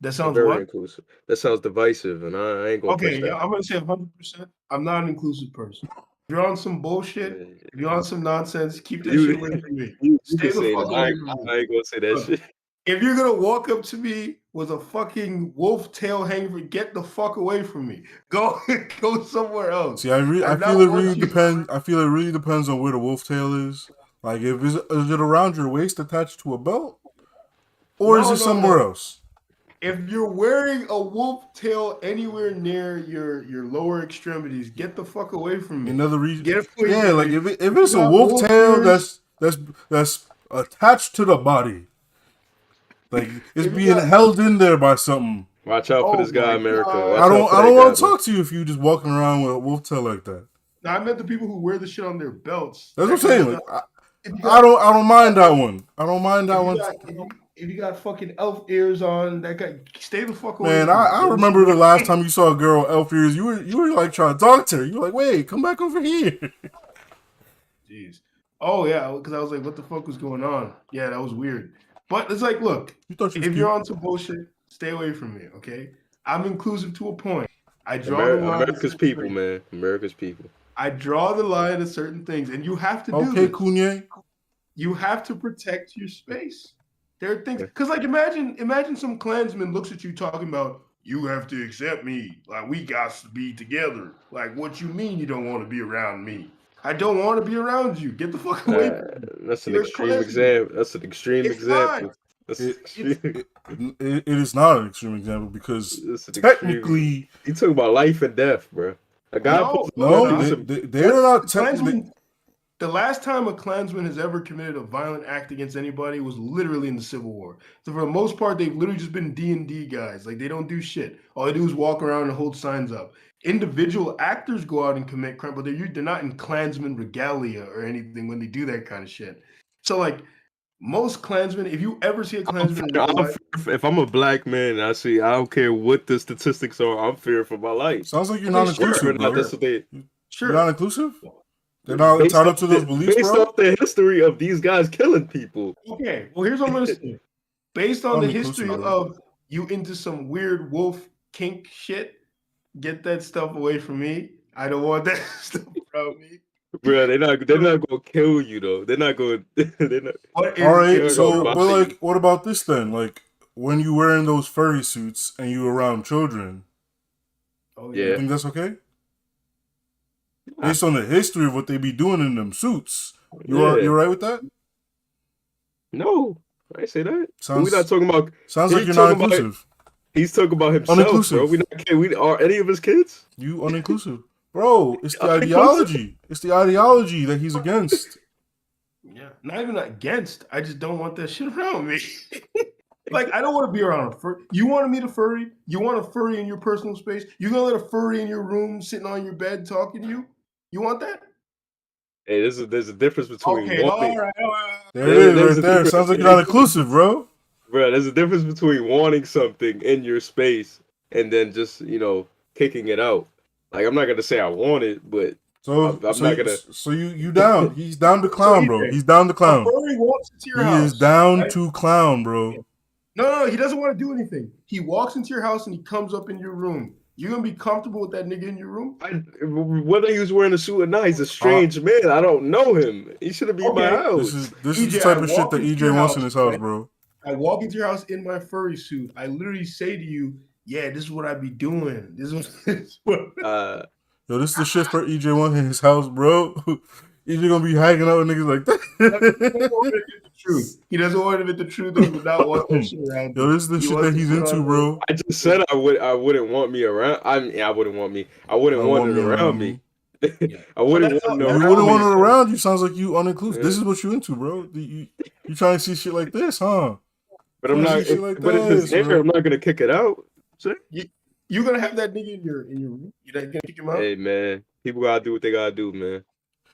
That I'm sounds very what? inclusive. That sounds divisive, and I ain't gonna push Okay, yeah, that. I'm gonna say 100%. I'm not an inclusive person. If you're on some bullshit, if you're on some nonsense, keep that shit away from me. You Stay can the say fuck that. away from me. I ain't gonna say that Look, shit. if you're gonna walk up to me with a fucking wolf tail hanging, get the fuck away from me. Go somewhere else. See, I feel it really depends. I feel it really depends on where the wolf tail is. Like, is it around your waist attached to a belt, or is it somewhere else? If you're wearing a wolf tail anywhere near your lower extremities, get the fuck away from me. Another reason. Get Yeah, like if it's a wolf tail that's attached to the body, like it's being held in there by something. Watch out for this guy, America. I don't want to talk to you if you just walking around with a wolf tail like that. Now I meant the people who wear the shit on their belts. That's what I'm saying. Like, I don't mind that one. I don't mind that one. If you got fucking elf ears on, that guy, stay the fuck away Man, from me. I remember the last time you saw a girl with elf ears. You were like trying to talk to her. You were like, wait, come back over here. Jeez. Oh yeah, because I was like, what the fuck was going on? Yeah, that was weird. But it's like, look, You thought she was if cute. you're on some bullshit, stay away from me, okay? I'm inclusive to a point. I draw the line. America's people, man. America's people. I draw the line at certain things, and you have to do Okay, this. Kanye. You have to protect your space. There are things because, like, imagine some Klansman looks at you talking about you have to accept me, like we got to be together. Like, what you mean you don't want to be around me? I don't want to be around you. Get the fuck away from me. That's an You're extreme Klansman. example. That's an extreme It's example. not. That's It is not an extreme example because an technically, you talk about life and death, bro. A guy they're not technically. The last time a Klansman has ever committed a violent act against anybody was literally in the Civil War. So for the most part, they've literally just been D&D guys. Like, they don't do shit. All they do is walk around and hold signs up. Individual actors go out and commit crime, but they're not in Klansman regalia or anything when they do that kind of shit. So, like, most Klansmen, if you ever see a Klansman in real life, if I'm a black man, I don't care what the statistics are, I'm fearing for my life. Sounds like you're not inclusive, bro. You're not inclusive? They're not entitled to those beliefs, based bro? off the history of these guys killing people. Okay, well, here's what I'm going to say. Based on the history of you into some weird wolf kink shit, get that stuff away from me. I don't want that stuff around me. Bro, they're not gonna kill you though. They're not going. They're not. All right, so but like, what about this then? Like, when you wearing those furry suits and you around children, you think that's okay? Based on the history of what they be doing in them suits, you're right with that? No, I say that. We're not talking about. Sounds like you're not inclusive. He's talking about himself, bro. We are any of his kids? You uninclusive. Bro, it's the ideology. It's the ideology that he's against. Yeah, not even against. I just don't want that shit around me. Like, I don't want to be around a furry. You want to meet a furry? You want a furry in your personal space? You gonna let a furry in your room, sitting on your bed, talking to you? You want that? Hey, there's a difference between wanting. All right. There it is, right there. Sounds like you're not inclusive, bro. Bro, there's a difference between wanting something in your space and then just kicking it out. Like, I'm not gonna say I want it, but I'm not gonna. So you down? He's down to clown, bro. He's down to clown. Furry walks into your house. He is down to clown, bro. No, he doesn't want to do anything. He walks into your house and he comes up in your room. You're gonna be comfortable with that nigga in your room? Whether he was wearing a suit or not, he's a strange man. I don't know him. He shouldn't be in my house. This is the type of shit that EJ wants in his house, bro. I walk into your house in my furry suit. I literally say to you, "Yeah, this is what I be doing. This is what." Yo, this is the shit for EJ wants in his house, bro. EJ gonna be hanging out with niggas like that. He doesn't want to admit the truth. He does not want that shit around. Yo, this is the shit that he's into, bro. I just said I wouldn't want me around. I wouldn't want it around me. I wouldn't want it around. You wouldn't want it around you. Sounds like you uninclusive. Yeah. This is what you into, bro. You trying to see shit like this, huh? But I'm not. But if it's there, I'm not gonna kick it out. You're gonna have that nigga in your room. You're not gonna kick him out. Hey man, people gotta do what they gotta do, man.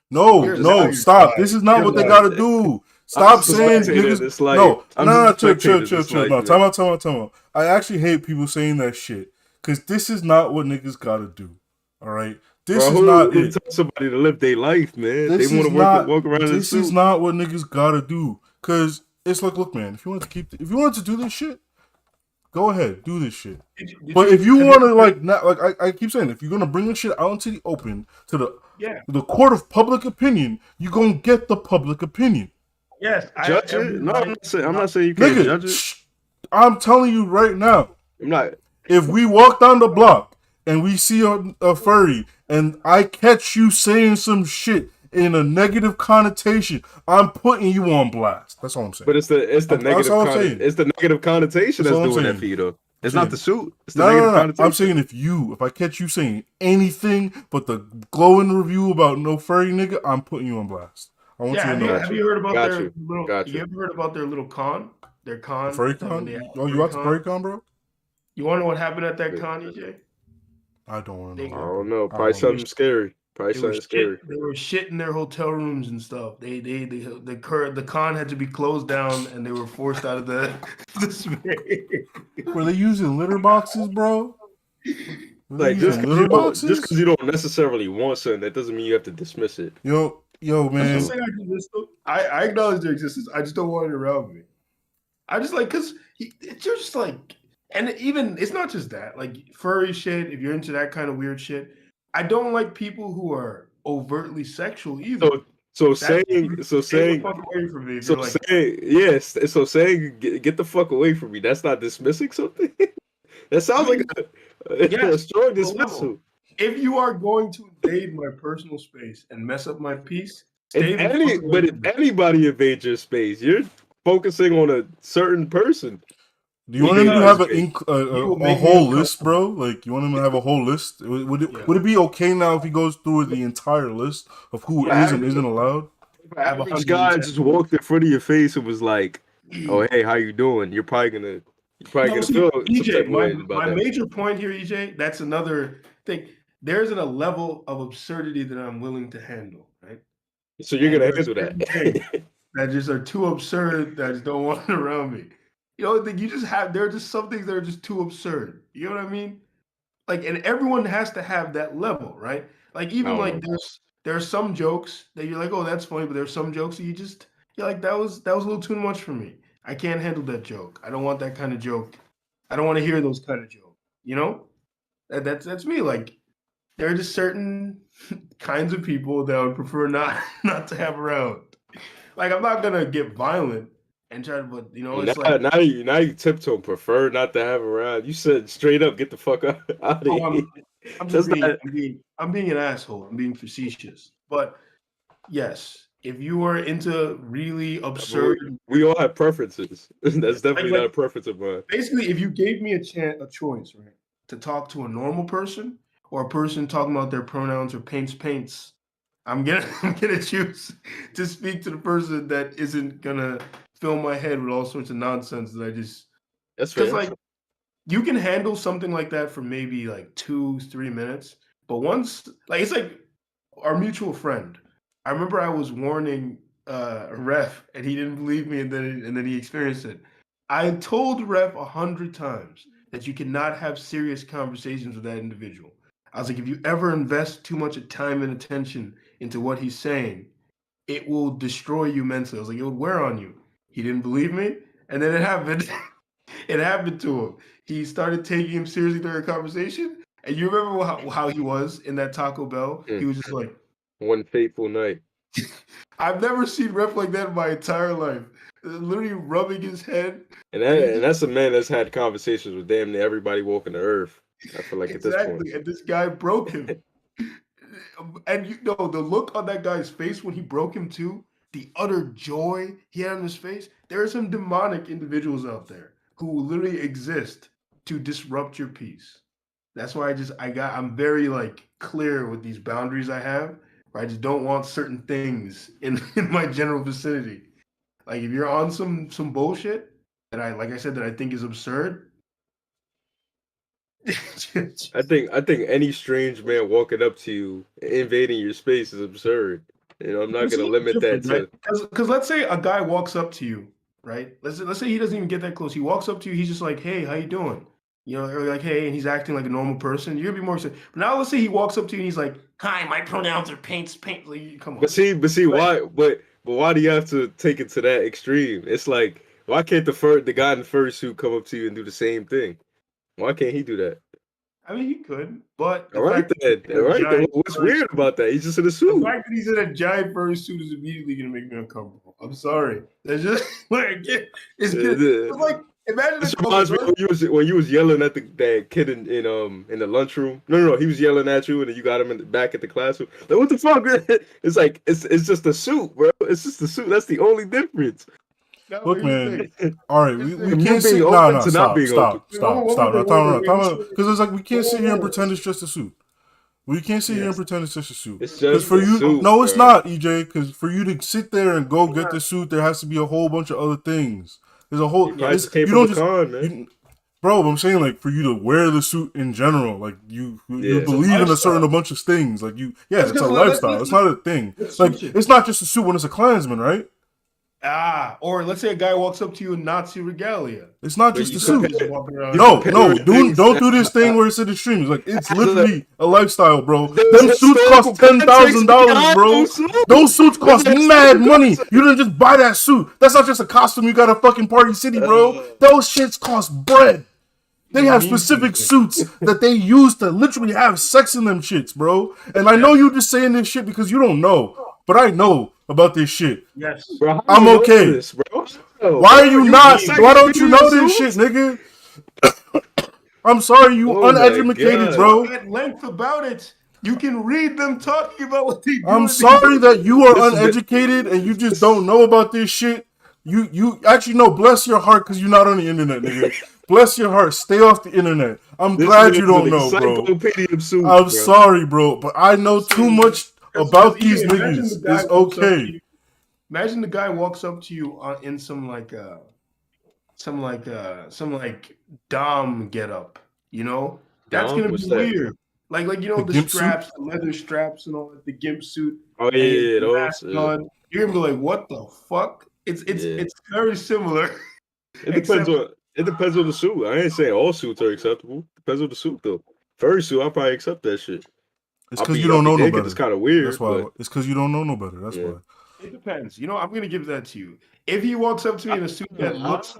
No, stop. This is not what they gotta do. Stop saying niggas. No, chill. No, time out. I actually hate people saying that shit because this is not what niggas gotta do. All right, this is not it. Tell somebody to live their life, man. They want to walk around. This is not what niggas gotta do because it's like, look, man. If you want to do this shit, go ahead, do this shit. But if you want to I keep saying, if you're gonna bring this shit out into the open to the court of public opinion, you're gonna get the public opinion. Yes, judge it. No, I'm not saying you can't judge it. I'm telling you right now. I'm not. If we walk down the block and we see a furry and I catch you saying some shit in a negative connotation, I'm putting you on blast. That's all I'm saying. But it's the negative connotation that's doing that for you, though. It's not the suit. It's the negative connotation. I'm saying if I catch you saying anything but the glowing review about no furry nigga, I'm putting you on blast. I want you to know. Have you heard about their little? You ever heard about their little con? Their con. Furry con? Oh, you watched the furry con, bro? You want to know what happened at that con, EJ? I don't want to know. I don't know. Probably something scary. Probably They were something scary. shit. They were shit in their hotel rooms and stuff. The con had to be closed down, and they were forced out of the space. Were they using litter boxes, bro? Were they Like just using because litter you don't just boxes? because you don't necessarily want something, that doesn't mean you have to dismiss it. Yo, I'm man. just saying I acknowledge their existence. I just don't want it around me. I just like because you're just like, and even it's not just that. Like furry shit. If you're into that kind of weird shit, I don't like people who are overtly sexual either. So Stay saying the fuck away from me if you're like saying yes, so saying get the fuck away from me. That's not dismissing something. That sounds like a yes, strong to a level. dismissal. If you are going to invade my personal space and mess up my peace, stay If the fuck away if from me. anybody invades your space, you're focusing on a certain person. Do you want him to have a make me whole list, uncomfortable. bro? Like, you want him to have a whole list? Would Yeah. it be okay now if he goes through the entire list of who is and isn't allowed? If an average guy just walked in front of your face and was like, "Oh, hey, how you doing?" You're probably gonna feel some type of way about my that. major point here, EJ, that's another thing. There's a level of absurdity that I'm willing to handle, right? So you're And gonna there are handle certain that. things that just are too absurd that I just don't want it around me. You know, there are just some things that are just too absurd. You know what I mean? Like, and everyone has to have that level, right? Like, even like there are some jokes that you're like, oh, that's funny, but there's some jokes that you're like, that was a little too much for me. I can't handle that joke. I don't want that kind of joke. I don't want to hear those kind of jokes. You know? That's me. Like, there are just certain kinds of people that I would prefer not to have around. Like, I'm not gonna get violent and try to, but you know, it's like now you tiptoe prefer not to have around. You said straight up, get the fuck out of here. I'm That's just being not. I'm being an asshole. I'm being facetious. But yes, if you are into really absurd, We all have preferences. That's definitely like not a preference of mine. basically, if you gave me a choice, right, to talk to a normal person or a person talking about their pronouns or paints, I'm gonna choose to speak to the person that isn't gonna fill my head with all sorts of nonsense that I just That's because fair. like you can handle something like that for maybe like 2-3 minutes, but once like it's like our mutual friend. I remember I was warning Ref, and he didn't believe me, and then he experienced it. I told Ref 100 times that you cannot have serious conversations with that individual. I was like, if you ever invest too much time and attention into what he's saying, it will destroy you mentally. I was like, it would wear on you. He didn't believe me, and then it happened. It happened to him. He started taking him seriously during a conversation. And you remember how he was in that Taco Bell? He was just like, One fateful night. I've never seen Ref like that in my entire life. Literally rubbing his head. And that's a man that's had conversations with damn near everybody walking the earth. I feel like at this point. Exactly. And this guy broke him. And you know, the look on that guy's face when he broke him too, the utter joy he had on his face. There are some demonic individuals out there who literally exist to disrupt your peace. That's why I'm very like clear with these boundaries I have. Where I just don't want certain things in my general vicinity. Like if you're on some bullshit that I said that I think is absurd. I think any strange man walking up to you, invading your space is absurd. You know, I'm not gonna limit that to. Because let's say a guy walks up to you, right? Let's say he doesn't even get that close. He walks up to you. He's just like, "Hey, how you doing?" You know, or like, "Hey," and he's acting like a normal person. You're gonna be more excited. But now let's say he walks up to you and he's like, "Hi, my pronouns are paints." Like, come on. But see, why? But why do you have to take it to that extreme? It's like, why can't the guy in the fursuit come up to you and do the same thing? Why can't he do that? I mean, he could, but All right then. What's weird about that? He's just in a suit. The fact that he's in a giant fursuit is immediately gonna make me uncomfortable. I'm sorry. That's just like it's like imagine this reminds me when you was yelling at that kid in the lunchroom. No, he was yelling at you, and then you got him in the back at the classroom. Like, what the fuck? It's like it's just a suit, bro. It's just a suit. That's the only difference. Look, man. All right, we can't sit. No, stop. Because it's like we can't sit here and pretend it's just a suit. We can't sit here and pretend it's just a suit. It's just for you. suit, no, it's bro. not, EJ. Because for you to sit there and go get the suit, there has to be a whole bunch of other things. There's a whole. You don't just. Bro, I'm saying like for you to wear the suit in general, like you Yeah. It's a believe in a lifestyle. bunch of things. Like That's it's a because lifestyle. It's not a thing. let's Like switch it. it's not just a suit when it's a Klansman, right? Or let's say a guy walks up to you in Nazi regalia. It's not But just you a You're not suit. just compare walking around. you No, comparing things don't do this thing where it's in extremes. Like it's as a, literally a lifestyle, bro. there's Them suits historical cost context $10,000, behind bro. those suits. Those suits There's cost a mad historical money. context. You didn't just buy that suit. That's not just a costume you got at fucking Party City, bro. Uh, Those shits cost bread. They You have mean specific something. suits that they use to literally have sex in them shits, bro. And I know Yes. you just saying this shit because you don't know, but I know about this shit. Yes. bro, how I'm you know okay. this, bro? Oh, Why bro, are you you not? mean Why don't you encyclopedia know this shit, suits? nigga? I'm sorry, you Oh my They uneducated, god. bro. talk at length about it. You can read them talking about what they do. I'm sorry that you are This is uneducated and you just this, don't know about this shit. You actually know. Bless your heart, because you're not on the internet, nigga. Bless your heart. Stay off the internet. I'm this glad you man's an don't know, bro. encyclopedia of suits, I'm bro. sorry, bro, but I know too much Because about EJ, these imagine the niggas. guy It's walks up to okay. you. Imagine the guy walks up to you in some like Dom get up. You know, that's Dom, gonna be what's that? weird. Like The the gimp suit. straps, the leather straps, and all that, the gimp suit, Oh yeah, and he has yeah, the those. mask on. You're gonna be like, what the fuck? Yeah. It's very similar, It depends except on the suit. I ain't saying all suits are acceptable. Depends on the suit though. Furry suit, I'll probably accept that shit. It's because you I'll don't be know no naked. It's better. kind of That's weird, why. but It's because you don't know no better. That's yeah. why. it depends. You know, I'm gonna give that to you. If he walks up to me in a suit that looks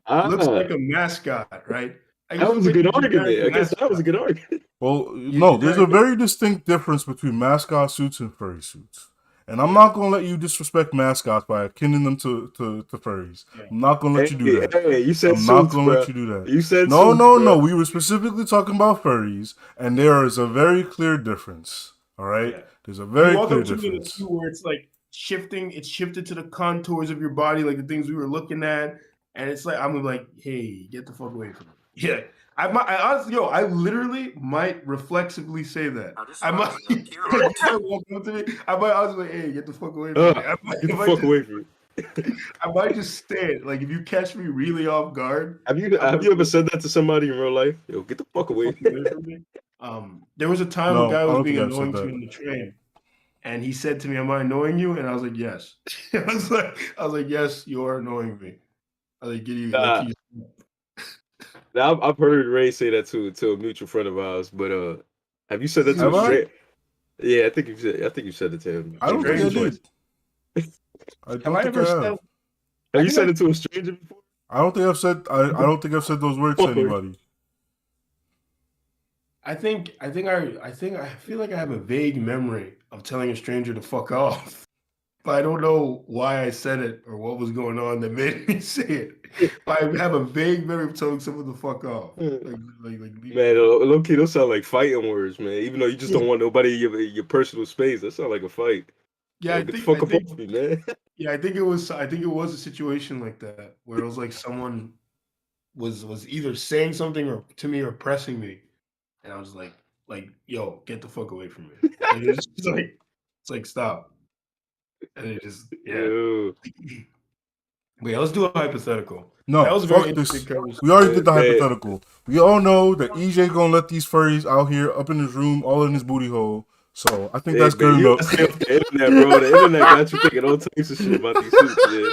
Ah, like a mascot, right? I that guess was a like good a generic argument. I guess that was a mascot. good argument. Well, You no, there's a generic. very distinct difference between mascot suits and furry suits. And I'm not gonna let you disrespect mascots by akin them to furries. Yeah. I'm not gonna let you do Hey, that. hey, you said I'm not suits, gonna let bro. you do that. You said No, suits, no, no. bro. We were specifically talking about furries, and there is a very clear difference. All right, Yeah. there's a You very walk clear up to me in a difference. suit where it's like shifting, it's shifted to the contours of your body, like the things we were looking at, and it's like I'm like, hey, get the fuck away from me. Yeah. I honestly, I literally might reflexively say that. I might, like, you might walk up to me. I might honestly, hey, get the fuck away from me. Get the fuck away from me. I might just say it. Like if you catch me really off guard, Have you ever said that to somebody in real life? Yo, get the fuck away. from me. There was a time a No, guy I was don't being think I've said annoying to me that. in the train, and he said to me, "Am I annoying you?" And I was like, "Yes." I was like, "Yes, you are annoying me." I was like, "Get you like Nah, you." now I've heard Ray say that to a mutual friend of ours, but have you said that to a Have I? straight? Yeah, I think you said it to him. I don't think I Strange. did. I Have don't I think ever I said? have. Have I you think said I, it to a stranger before? I don't think I've said. I don't think I've said those words to anybody. I feel like I have a vague memory of telling a stranger to fuck off. But I don't know why I said it or what was going on that made me say it. But I have a vague memory of telling someone to fuck off. Leave Man, low key, those sound like fighting words, man. Even though you just don't want nobody in your personal space, that sound like a fight. yeah, Yo, get the fuck up off me, man. yeah, I think it was a situation like that where it was like someone was either saying something or to me or pressing me, and I was like, yo, get the fuck away from me. Like, it's like stop. And it just Yo, But yeah, let's do a hypothetical. No, That was a very fuck interesting this. conversation. We already did the man. hypothetical. We all know that EJ gonna let these furries out here up in his room, all in his booty hole. So I think Hey, that's man, good you enough. gotta stay off the internet, bro. The internet got you thinking all types of shit about these suits, man.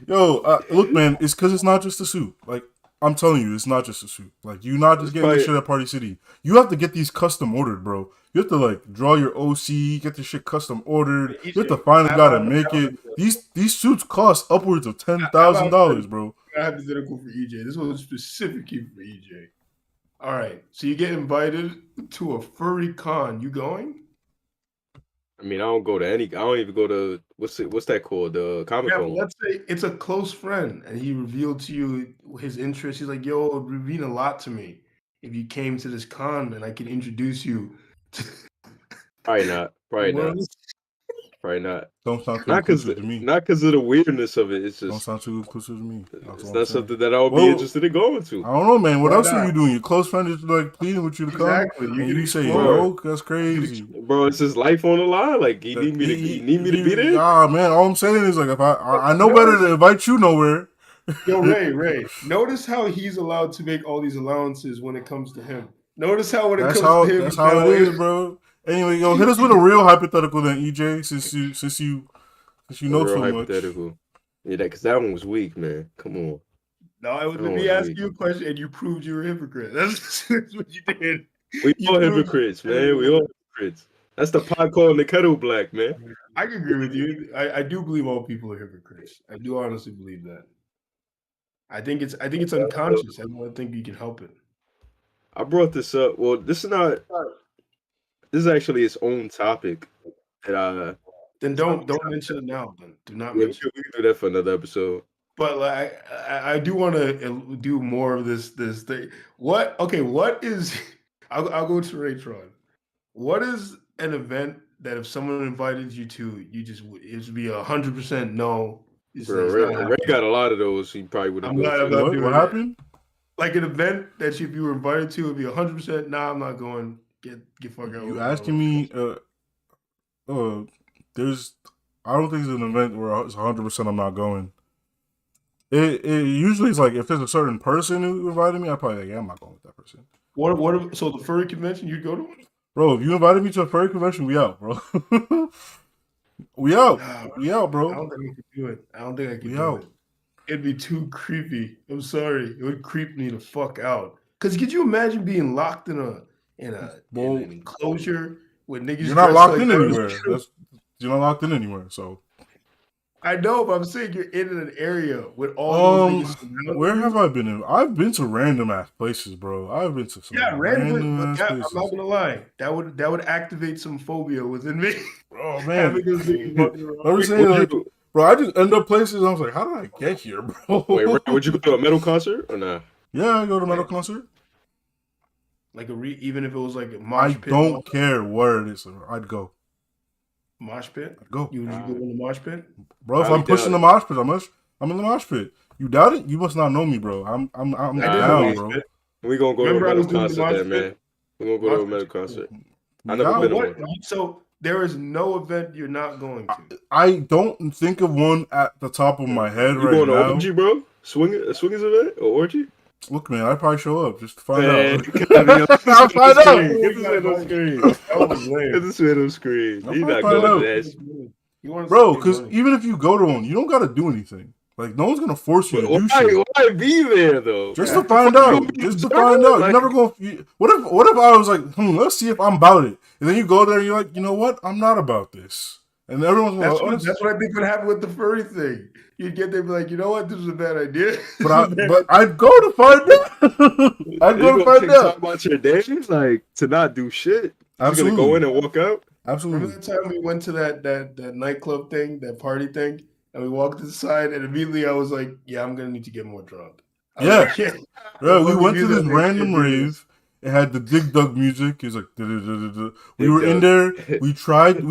Yo, look, man, it's because it's not just a suit. Like I'm telling you, it's not just a suit. Like you're not just It's getting this probably shit at Party City. You have to get these custom ordered, bro. You have to like draw your OC, get this shit custom ordered. You have to find a guy to make it. These suits cost upwards of $10,000, bro. Hypothetical for EJ. This was specifically for EJ. All right. So you get invited to a furry con. You going? I mean, I don't go to any. I don't even go to what's that called? The Comic Yeah, but Con. let's say it's a close friend and he revealed to you his interest. He's like, yo, it would mean a lot to me if you came to this con and I could introduce you to Probably not. Probably the not. world. Probably not. Don't sound too Not because inclusive to me. not because of the weirdness of it. It's Don't just sound too inclusive to me. That's it's all I'm not saying. something that I would be Well, interested in going to. I don't know, man. What Why else are not? you doing? Your close friend is like pleading with you to come, Exactly. You and can you say explore. no. That's crazy. Bro, it's his life on the line. Like he need me to be there. Ah, man. All I'm saying is like if I know better to invite you nowhere. Yo, Ray. Notice how he's allowed to make all these allowances when it comes to him. Notice how when it That's comes to how him, that's how it is, bro. Anyway, yo, hit us with a real hypothetical then, EJ, since you A know real so much. hypothetical. Yeah, because that one was weak, man. Come on. No, it was That me one was asking weak. you a question and you proved you were a hypocrite. That's what you did. We You all proved- hypocrites, man. We all hypocrites. That's the pot calling the kettle black, man. I can agree with you. I do believe all people are hypocrites. I do honestly believe that. I think it's unconscious. I don't think you can help it. I brought this up. Well, this is actually its own topic that Then don't mention it now. Then do not we mention it. can do that for another episode. But like, I do want to do more of this thing. What? Okay, what is? I'll go to Raytron. What is an event that if someone invited you to, it would be 100% no? It's Bro, not Ray happening. got a lot of those. He probably wouldn't I'm go not to. doing What that. happened? Like an event that if you were invited to, it'd be 100%. Nah, I'm not going. Get fuck out. You asking me? There's. I don't think there's an event where it's 100% I'm not going. It usually is like if there's a certain person who invited me, I probably like, yeah, I'm not going with that person. So the furry convention, you'd go to it? Bro, if you invited me to a furry convention, we out, bro. we out. Nah, We out, I bro. don't think I could do it. I don't think I could We do out. it. It'd be too creepy. I'm sorry. It would creep me the fuck out. Cause could you imagine being locked in an enclosure with niggas? You're not dressed locked like in those? anywhere. You're not locked in anywhere. So I know, but I'm saying you're in an area with all those niggas surrounding where you. have I been? I've been to random ass places, bro. I've been to some random But ass that, places. I'm not gonna lie. That would activate some phobia within me. Oh man, Having those niggas walking around. I'm saying like, bro, I just end up places. I was like, how did I get here, bro? Wait, Ray, would you go to a metal concert or not? Yeah, I go to a metal concert. Like even if it was like a mosh I pit. don't care where it is. I'd go. Mosh pit? I'd go. You go in the mosh pit? Bro, if I I'm pushing doubt the mosh pit, I'm in the mosh pit. You doubt it? You must not know me, bro. I'm I did down, the bro. mosh pit. We gonna go Remember to I a was metal doing the concert mosh then, pit? man. We gonna go to a Mosh metal pit's concert. We I never out. been to What? one. So there is no event you're not going to. I don't think of one at the top of my head You right going to now. orgy, bro? A swingers event or orgy? Look, man, I'd probably show up just to find Man, out. you can't be on I'll find out. Get this man on screen. That was Get lame. this man on screen. I'll He's not find going out. to that. You want to Bro, save because money. even if you go to one, you don't got to do anything. Like, no one's going to force you to do shit. Why be there though? Just to find out. Just to find out. You're never going to... What if I was like, let's see if I'm about it. And then you go there and you're like, you know what? I'm not about this. And everyone's like, That's what I think would happen with the furry thing. You'd get there and be like, you know what? This is a bad idea. But I'd go to find out. I'd go to find out. Talk about your day, like to not do shit. Absolutely. You're gonna go in and walk out. Absolutely. Remember that time we went to that nightclub thing, that party thing, and we walked inside, and immediately I was like, yeah, I'm gonna need to get more drunk. Yeah. Bro, we went to this music random makes you rave. It had the Dig Dug music. It was like da-da-da-da-da. We Dig were in Dug. there. We tried it.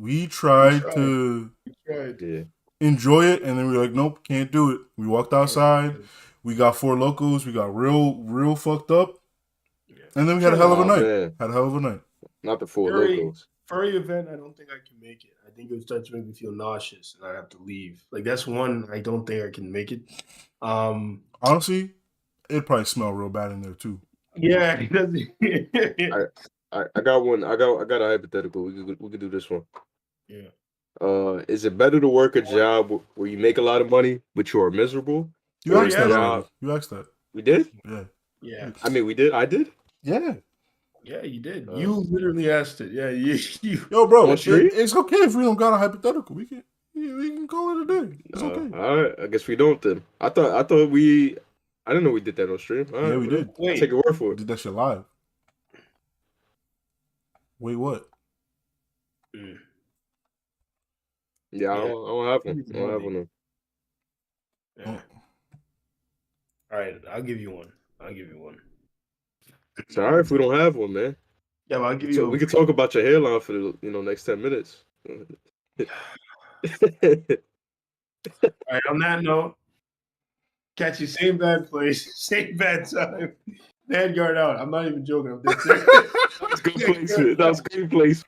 We tried to Right. Yeah. enjoy it, and then we were like, nope, can't do it. We walked outside. We got Four Locos. We got real fucked up. And then we had a hell of a night. Man. Had a hell of a night. Not the Four Furry- Locos. Furry event, I don't think I can make it. I think it would start to make me feel nauseous, and I have to leave. Like that's one I don't think I can make it. Honestly, it'd probably smell real bad in there too. Yeah, it doesn't. I got one. I got a hypothetical. We could do this one. Yeah. Is it better to work a job where you make a lot of money but you are miserable? You Oh, asked yeah. that already. You asked that. We did. Yeah. Yeah. I mean, we did. I did. Yeah. Yeah, you did. You literally asked it. Yeah, you. Yo, bro, On stream? it's okay if we don't got a hypothetical. We can call it a day. It's okay. All right. I guess we don't then. I thought we. I didn't know we did that on stream. All Yeah, right, we whatever. did. I'll take your word for We it. did that shit live. Wait, what? Yeah, I don't have one. I don't have one. Yeah. All right, I'll give you one. It's all right if we don't have one, man. Yeah, but I'll give you. So we can talk about your hairline for the next 10 minutes. All right. On that note, catch you same bad place, same bad time. Vanguard out. I'm not even joking. I'm dead serious. That was good placement.